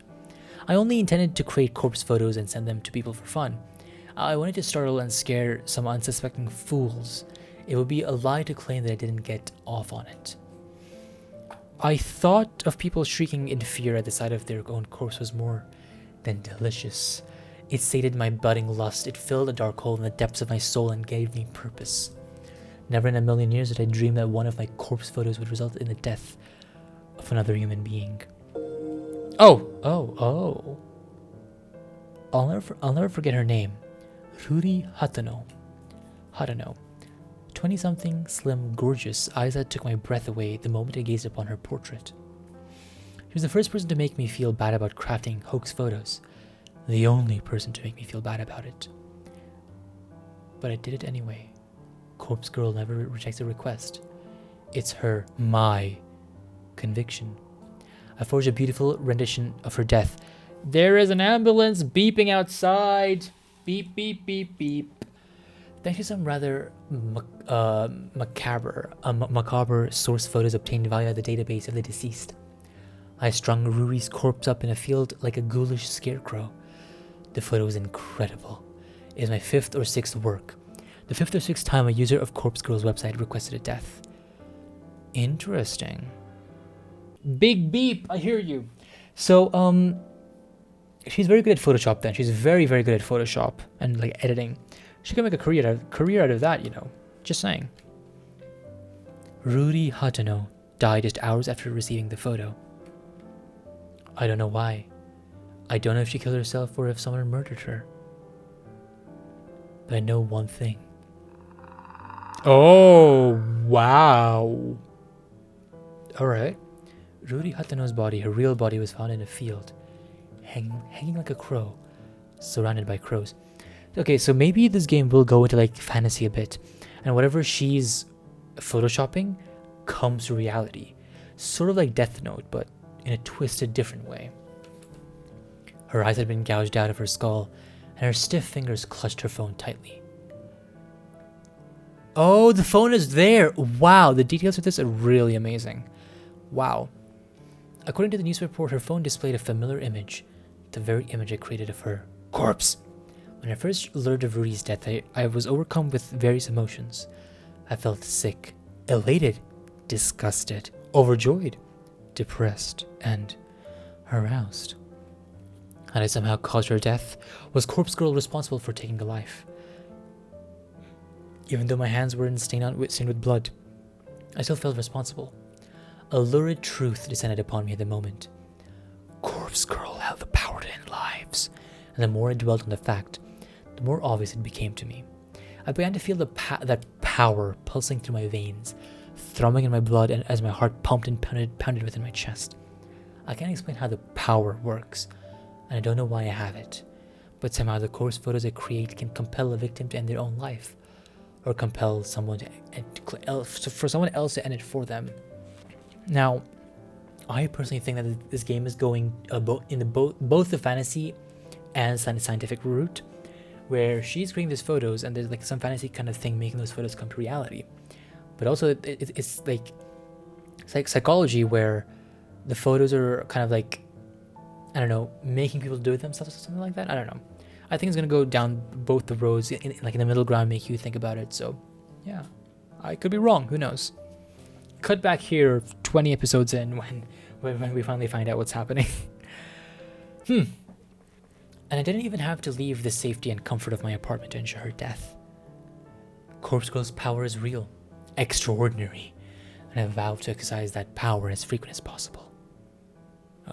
Speaker 1: I only intended to create corpse photos and send them to people for fun. I wanted to startle and scare some unsuspecting fools. It would be a lie to claim that I didn't get off on it. I thought of people shrieking in fear at the sight of their own corpse was more than delicious. It sated my budding lust. It filled a dark hole in the depths of my soul and gave me purpose. Never in a million years did I dream that one of my corpse photos would result in the death of another human being. Oh. I'll never forget her name. Ruri Hatano. 20-something, slim, gorgeous, eyes that took my breath away the moment I gazed upon her portrait. She was the first person to make me feel bad about crafting hoax photos. The only person to make me feel bad about it. But I did it anyway. Corpse Girl never rejects a request. It's my conviction. I forged a beautiful rendition of her death. There is an ambulance beeping outside. Beep, beep, beep, beep. Thanks to some rather macabre source photos obtained via the database of the deceased, I strung Ruri's corpse up in a field like a ghoulish scarecrow. The photo was incredible. It is my 5th or 6th work. The 5th or 6th time a user of Corpse Girl's website requested a death. Interesting. Big beep, I hear you. So, she's very good at Photoshop then. She's very, very good at Photoshop and like editing. She can make a career out of that, Just saying. Ruri Hatano died just hours after receiving the photo. I don't know why. I don't know if she killed herself or if someone murdered her. But I know one thing. Oh, wow. Alright. Ruri Hatano's body, her real body, was found in a field, hanging like a crow, surrounded by crows. Okay, so maybe this game will go into like fantasy a bit, and whatever she's photoshopping comes to reality. Sort of like Death Note, but in a twisted, different way. Her eyes had been gouged out of her skull, and her stiff fingers clutched her phone tightly. Oh, the phone is there! Wow, the details of this are really amazing. Wow. According to the news report, her phone displayed a familiar image, the very image I created of her corpse. When I first learned of Ruri's death, I was overcome with various emotions. I felt sick, elated, disgusted, overjoyed, depressed, and aroused. Had I somehow caused her death? Was Corpse Girl responsible for taking a life? Even though my hands were stained with blood, I still felt responsible. A lurid truth descended upon me at the moment. Corpse Girl held the power to end lives, and the more I dwelt on the fact, the more obvious it became to me. I began to feel that power pulsing through my veins, thrumming in my blood, and as my heart pumped and pounded within my chest. I can't explain how the power works, and I don't know why I have it, but somehow the corpse photos I create can compel a victim to end their own life. or compel someone for someone else to end it for them. Now, I personally think that this game is going both the fantasy and scientific route, where she's creating these photos and there's like some fantasy kind of thing making those photos come to reality. But also it's like psychology, where the photos are kind of like, I don't know, making people do it themselves or something like that. I don't know. I think it's gonna go down both the roads, like in the middle ground, make you think about it. So, yeah, I could be wrong. Who knows? Cut back here, 20 episodes in, when we finally find out what's happening. And I didn't even have to leave the safety and comfort of my apartment to ensure her death. Corpse Girl's power is real, extraordinary, and I vow to exercise that power as frequent as possible.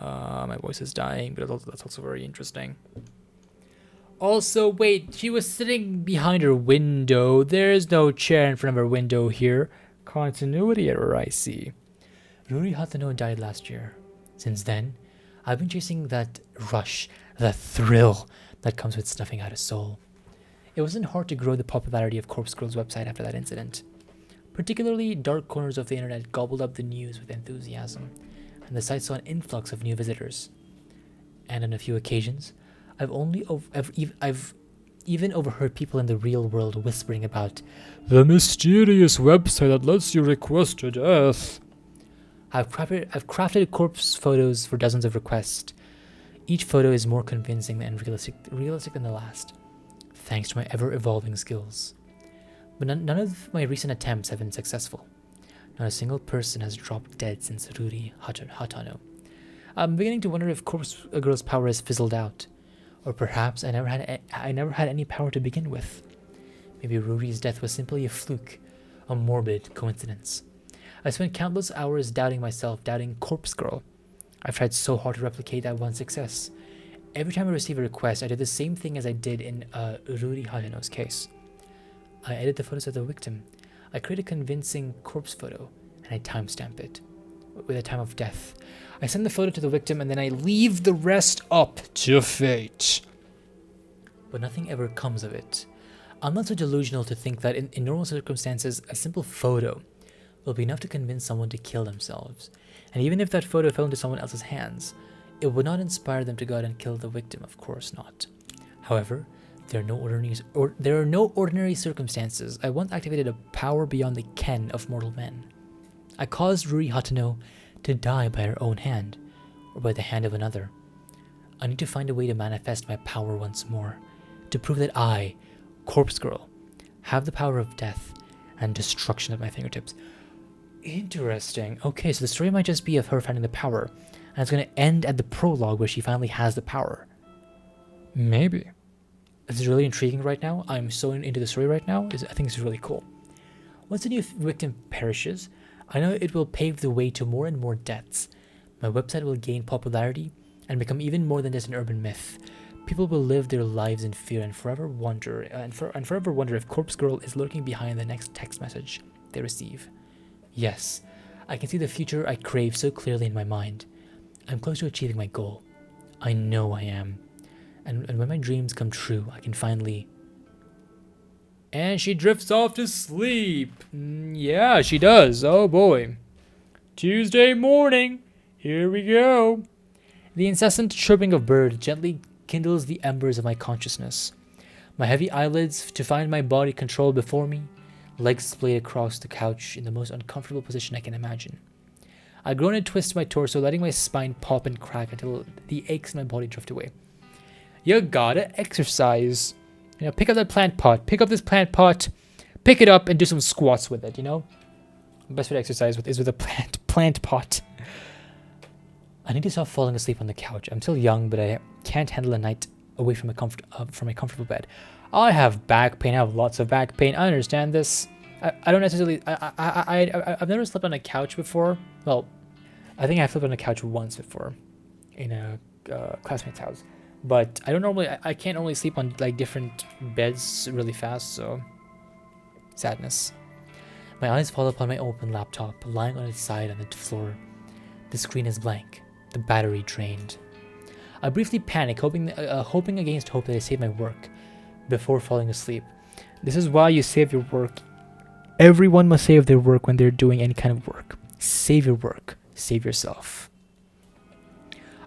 Speaker 1: My voice is dying, but that's also very interesting. Also, wait, she was sitting behind her window. There's no chair in front of her window here. Continuity error, I see. Ruri Hatano died last year. Since then, I've been chasing that rush, that thrill that comes with snuffing out a soul. It wasn't hard to grow the popularity of Corpse Girl's website after that incident. Particularly, dark corners of the internet gobbled up the news with enthusiasm, and the site saw an influx of new visitors. And on a few occasions, I've even overheard people in the real world whispering about the mysterious website that lets you request your death. I've crafted corpse photos for dozens of requests. Each photo is more convincing and realistic than the last, thanks to my ever-evolving skills. But none of my recent attempts have been successful. Not a single person has dropped dead since Ruri Hatano. I'm beginning to wonder if Corpse Girl's power has fizzled out. Or perhaps I never had any power to begin with. Maybe Ruri's death was simply a fluke, a morbid coincidence. I spent countless hours doubting myself, doubting Corpse Girl. I've tried so hard to replicate that one success. Every time I receive a request, I did the same thing as I did in Ruri Hatano's case. I edit the photos of the victim. I create a convincing corpse photo, and I timestamp it with a time of death. I send the photo to the victim, and then I leave the rest up to fate. But nothing ever comes of it. I'm not so delusional to think that in normal circumstances, a simple photo will be enough to convince someone to kill themselves. And even if that photo fell into someone else's hands, it would not inspire them to go out and kill the victim, of course not. However, there are no ordinary circumstances. I once activated a power beyond the ken of mortal men. I caused Ruri Hatano to die by her own hand, or by the hand of another. I need to find a way to manifest my power once more, to prove that I, Corpse Girl, have the power of death and destruction at my fingertips. Interesting. Okay, so the story might just be of her finding the power, and it's going to end at the prologue where she finally has the power. Maybe. This is really intriguing right now. I'm so into the story right now. I think it's really cool. Once a new victim perishes, I know it will pave the way to more and more deaths. My website will gain popularity and become even more than just an urban myth. People will live their lives in fear and forever wonder if Corpse Girl is lurking behind the next text message they receive. Yes, I can see the future I crave so clearly in my mind. I'm close to achieving my goal. I know I am. And when my dreams come true, I can finally... And she drifts off to sleep. Yeah, she does. Oh boy. Tuesday morning. Here we go. The incessant chirping of birds gently kindles the embers of my consciousness. My heavy eyelids to find my body controlled before me, legs splayed across the couch in the most uncomfortable position I can imagine. I groan and twist my torso, letting my spine pop and crack until the aches in my body drift away. You gotta exercise. You know, pick up that plant pot. Pick up this plant pot. Pick it up and do some squats with it, you know? The best way to exercise is with a plant pot. I need to stop falling asleep on the couch. I'm still young, but I can't handle a night away from a comfortable bed. I have back pain. I have lots of back pain. I understand this. I don't necessarily... I've never slept on a couch before. Well, I think I slept on a couch once before in a classmate's house. But I can't normally sleep on like different beds really fast, so sadness. My eyes fall upon my open laptop, lying on its side on the floor. The screen is blank, the battery drained. I briefly panic, hoping against hope that I save my work before falling asleep. This is why you save your work. Everyone must save their work when they're doing any kind of work. Save your work. Save yourself.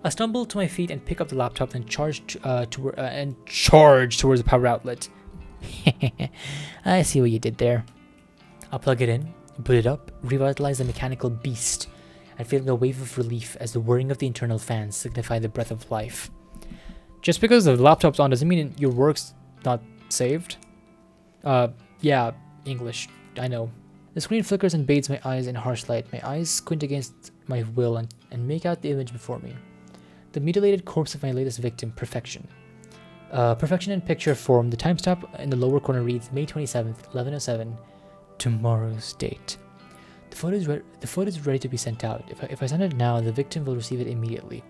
Speaker 1: I stumble to my feet and pick up the laptop and charge towards the power outlet. I see what you did there. I'll plug it in, boot it up, revitalize the mechanical beast, and feeling a wave of relief as the whirring of the internal fans signify the breath of life. Just because the laptop's on doesn't mean your work's not saved. Yeah, English, I know. The screen flickers and bathes my eyes in harsh light. My eyes squint against my will and make out the image before me. The mutilated corpse of my latest victim, Perfection. Perfection in picture form. The timestamp in the lower corner reads May 27th, 11:07, tomorrow's date. The photo is ready to be sent out. If I send it now, the victim will receive it immediately.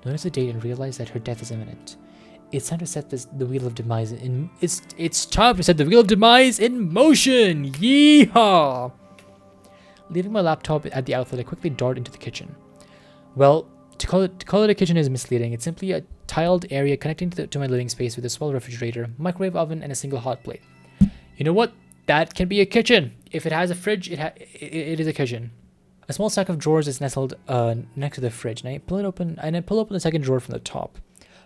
Speaker 1: Notice the date and realize that her death is imminent. It's time to set the wheel of demise in. It's time to set the wheel of demise in motion. Yeehaw! Leaving my laptop at the outlet, I quickly dart into the kitchen. Well, to call it a kitchen is misleading. It's simply a tiled area connecting to my living space with a small refrigerator, microwave oven, and a single hot plate. You know what? That can be a kitchen. If it has a fridge, it is a kitchen. A small stack of drawers is nestled next to the fridge, and I pull open the second drawer from the top.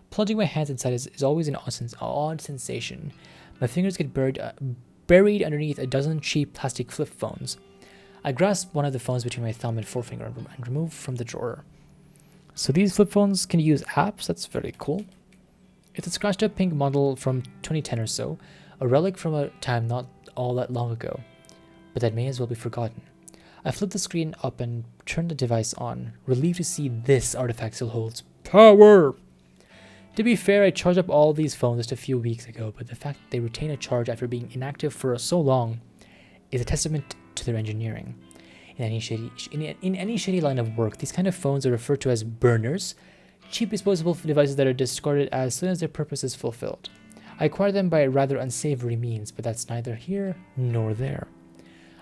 Speaker 1: Plunging my hands inside is always an odd sensation. My fingers get buried underneath a dozen cheap plastic flip phones. I grasp one of the phones between my thumb and forefinger and remove from the drawer. So these flip phones can use apps? That's very cool. It's a scratched up pink model from 2010 or so, a relic from a time not all that long ago, but that may as well be forgotten. I flip the screen up and turn the device on, relieved to see this artifact still holds power. To be fair, I charged up all these phones just a few weeks ago, but the fact that they retain a charge after being inactive for so long is a testament to their engineering. In any shitty line of work, these kind of phones are referred to as burners, cheap disposable devices that are discarded as soon as their purpose is fulfilled. I acquire them by rather unsavory means, but that's neither here nor there.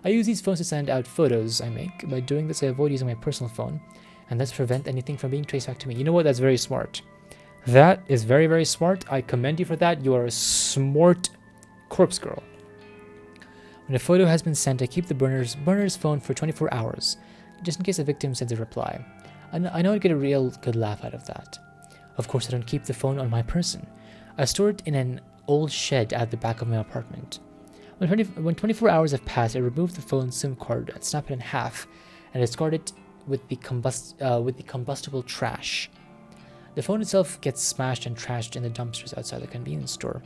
Speaker 1: I use these phones to send out photos I make. By doing this, I avoid using my personal phone, and thus prevent anything from being traced back to me. You know what? That's very smart. That is very, very smart. I commend you for that. You are a smart corpse girl. When a photo has been sent, I keep the burner's phone for 24 hours, just in case the victim sends a reply. I know I'd get a real good laugh out of that. Of course, I don't keep the phone on my person. I store it in an old shed at the back of my apartment. When 24 hours have passed, I remove the phone's SIM card and snap it in half, and discard it with the combustible trash. The phone itself gets smashed and trashed in the dumpsters outside the convenience store.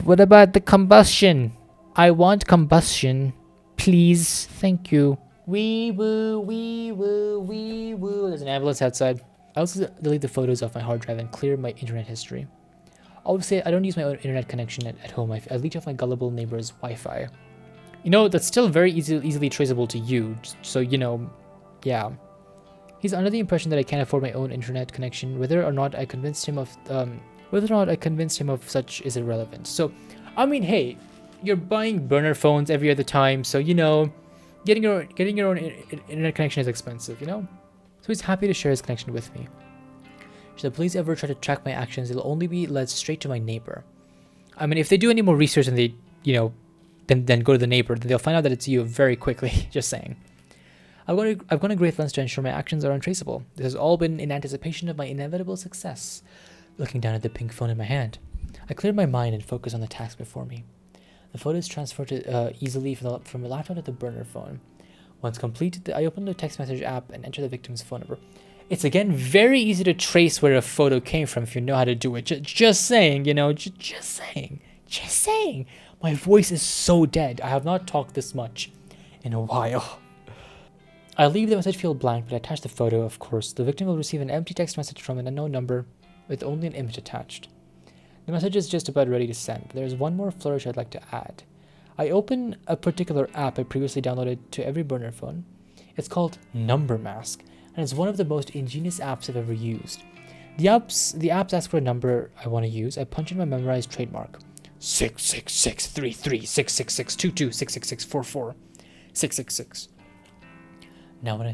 Speaker 1: What about the combustion? I want combustion, please. Thank you. Wee woo, wee woo, wee woo. There's an ambulance outside. I also delete the photos off my hard drive and clear my internet history. Obviously, I don't use my own internet connection at home. I leech off my gullible neighbor's Wi-Fi. You know, that's still very easily traceable to you. So, you know, yeah. He's under the impression that I can't afford my own internet connection. Whether or not I convinced him of such is irrelevant. So, I mean, hey, you're buying burner phones every other time, so you know, getting your own internet connection is expensive, you know. So he's happy to share his connection with me. Should the police ever try to track my actions, it'll only be led straight to my neighbor. I mean, if they do any more research and they, you know, then go to the neighbor, then they'll find out that it's you very quickly. Just saying. I've gone to great lengths to ensure my actions are untraceable. This has all been in anticipation of my inevitable success. Looking down at the pink phone in my hand, I clear my mind and focus on the task before me. The photos transferred easily from the laptop to the burner phone. Once complete, I open the text message app and enter the victim's phone number. It's again very easy to trace where a photo came from if you know how to do it. Just saying, you know, just saying. My voice is so dead. I have not talked this much in a while. I leave the message field blank, but I attach the photo, of course. The victim will receive an empty text message from an unknown number with only an image attached. The message is just about ready to send, but there's one more flourish I'd like to add. I open a particular app I previously downloaded to every burner phone. It's called Number Mask, and it's one of the most ingenious apps I've ever used. The apps ask for a number I want to use. I punch in my memorized trademark. 66633666622666644 666. Now when I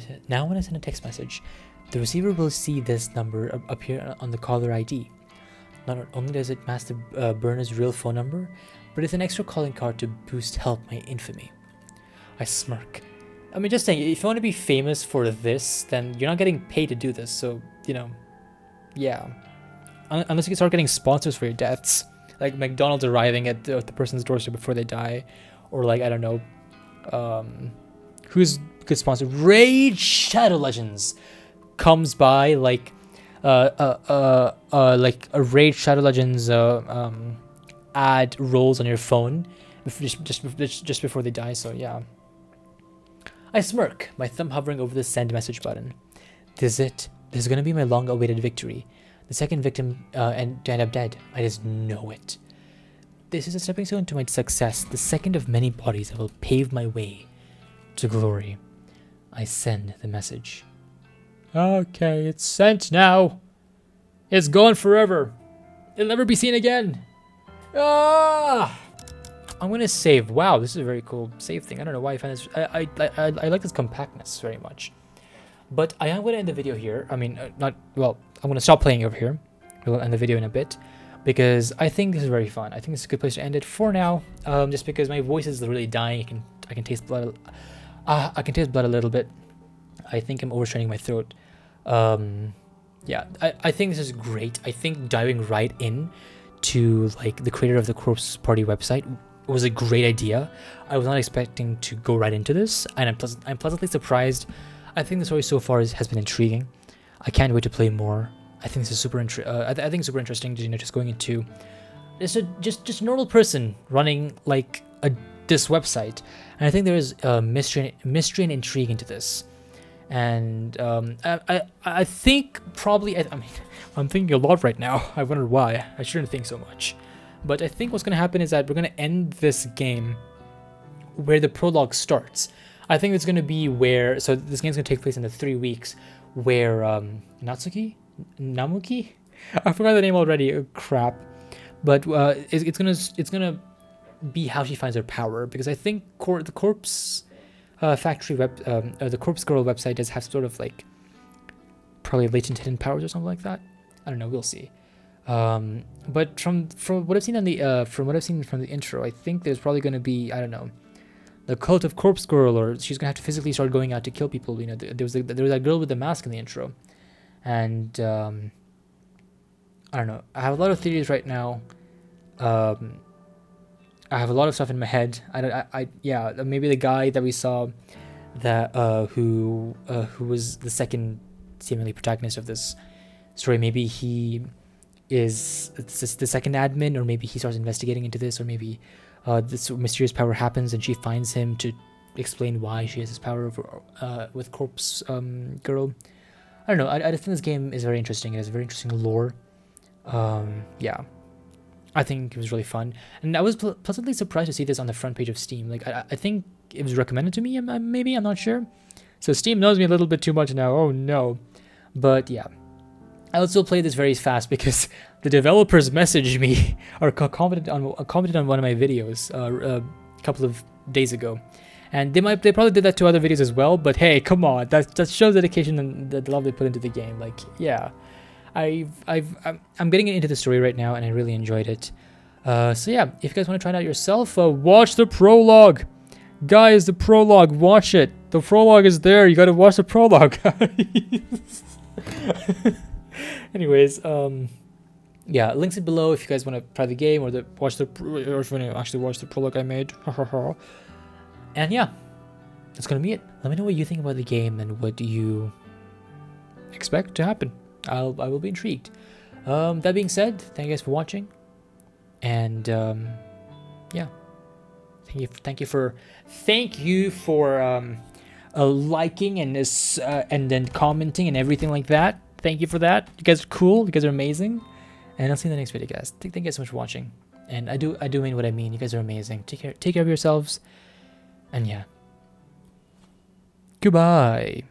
Speaker 1: send a text message, the receiver will see this number appear on the caller ID. Not only does it mask the burner's real phone number, but it's an extra calling card to boost help my infamy. I smirk. I mean, just saying, if you want to be famous for this, then you're not getting paid to do this, so, you know, yeah. Unless you can start getting sponsors for your deaths. Like McDonald's arriving at the person's doorstep before they die. Or like, I don't know, who's good sponsor? Raid Shadow Legends comes by like a Raid Shadow Legends ad rolls on your phone just before they die. So yeah, I smirk, my thumb hovering over the send message button. This is it. This is gonna be my long-awaited victory. The second victim and to end up dead. I just know it. This is a stepping stone to my success, the second of many bodies that will pave my way to glory. I send the message. Okay, it's sent now. It's gone forever. It'll never be seen again. Ah! I'm gonna save. Wow, this is a very cool save thing. I don't know why I find this. I like this compactness very much. But I am gonna end the video here. I mean, I'm gonna stop playing over here. We'll end the video in a bit, because I think this is very fun. I think this is a good place to end it for now. Just because my voice is really dying. I can taste blood. I can taste blood a little bit. I think I'm overstraining my throat. Yeah, I think this is great. I think diving right in to like the creator of the Corpse Party website was a great idea. I was not expecting to go right into this, and I'm pleasantly surprised. I think the story so far has been intriguing. I can't wait to play more. I think this is super I think it's super interesting, you know, just going into just a normal person running like this website, and I think there is mystery and intrigue into this. And I think probably I mean I'm thinking a lot right now. I wonder why. I shouldn't think so much, but I think what's gonna happen is that we're gonna end this game where the prologue starts. I think it's gonna be where, so this game's gonna take place in the 3 weeks where Namuki, I forgot the name already. Oh, crap, but it's gonna be how she finds her power, because I think the Corpse Factory the Corpse Girl website does have sort of like probably latent hidden powers or something like that. I don't know, we'll see. But from what I've seen on the from the intro, I think there's probably going to be, I don't know, the cult of Corpse Girl, or she's gonna have to physically start going out to kill people. You know, there was that girl with the mask in the intro, and I don't know. I have a lot of theories right now. I have a lot of stuff in my head. Yeah, maybe the guy that we saw, that who was the second seemingly protagonist of this story. Maybe he is the second admin, or maybe he starts investigating into this, or maybe this mysterious power happens and she finds him to explain why she has this power over, with Corpse Girl. I don't know. I just think this game is very interesting. It has very interesting lore. Yeah, I think it was really fun, and I was pleasantly surprised to see this on the front page of Steam. Like, I think it was recommended to me. Maybe, I'm not sure. So Steam knows me a little bit too much now. Oh no, but yeah. I'll still play this very fast because the developers messaged me or commented on one of my videos a couple of days ago, and they probably did that to other videos as well. But hey, come on, that shows dedication and the love they put into the game. Like, yeah, I'm getting into the story right now, and I really enjoyed it. So yeah, if you guys want to try it out yourself, watch the prologue, guys. The prologue, watch it. The prologue is there. You got to watch the prologue. Anyways, yeah, links it below if you guys want to try the game, or if you want to actually watch the prologue I made. And yeah, that's gonna be it. Let me know what you think about the game and what you expect to happen. I will be intrigued. That being said, thank you guys for watching, and yeah, thank you for liking and then commenting and everything like that. Thank you for that. You guys are cool. You guys are amazing. And I'll see you in the next video, guys. Thank you guys so much for watching. And I do mean what I mean. You guys are amazing. Take care of yourselves. And yeah. Goodbye.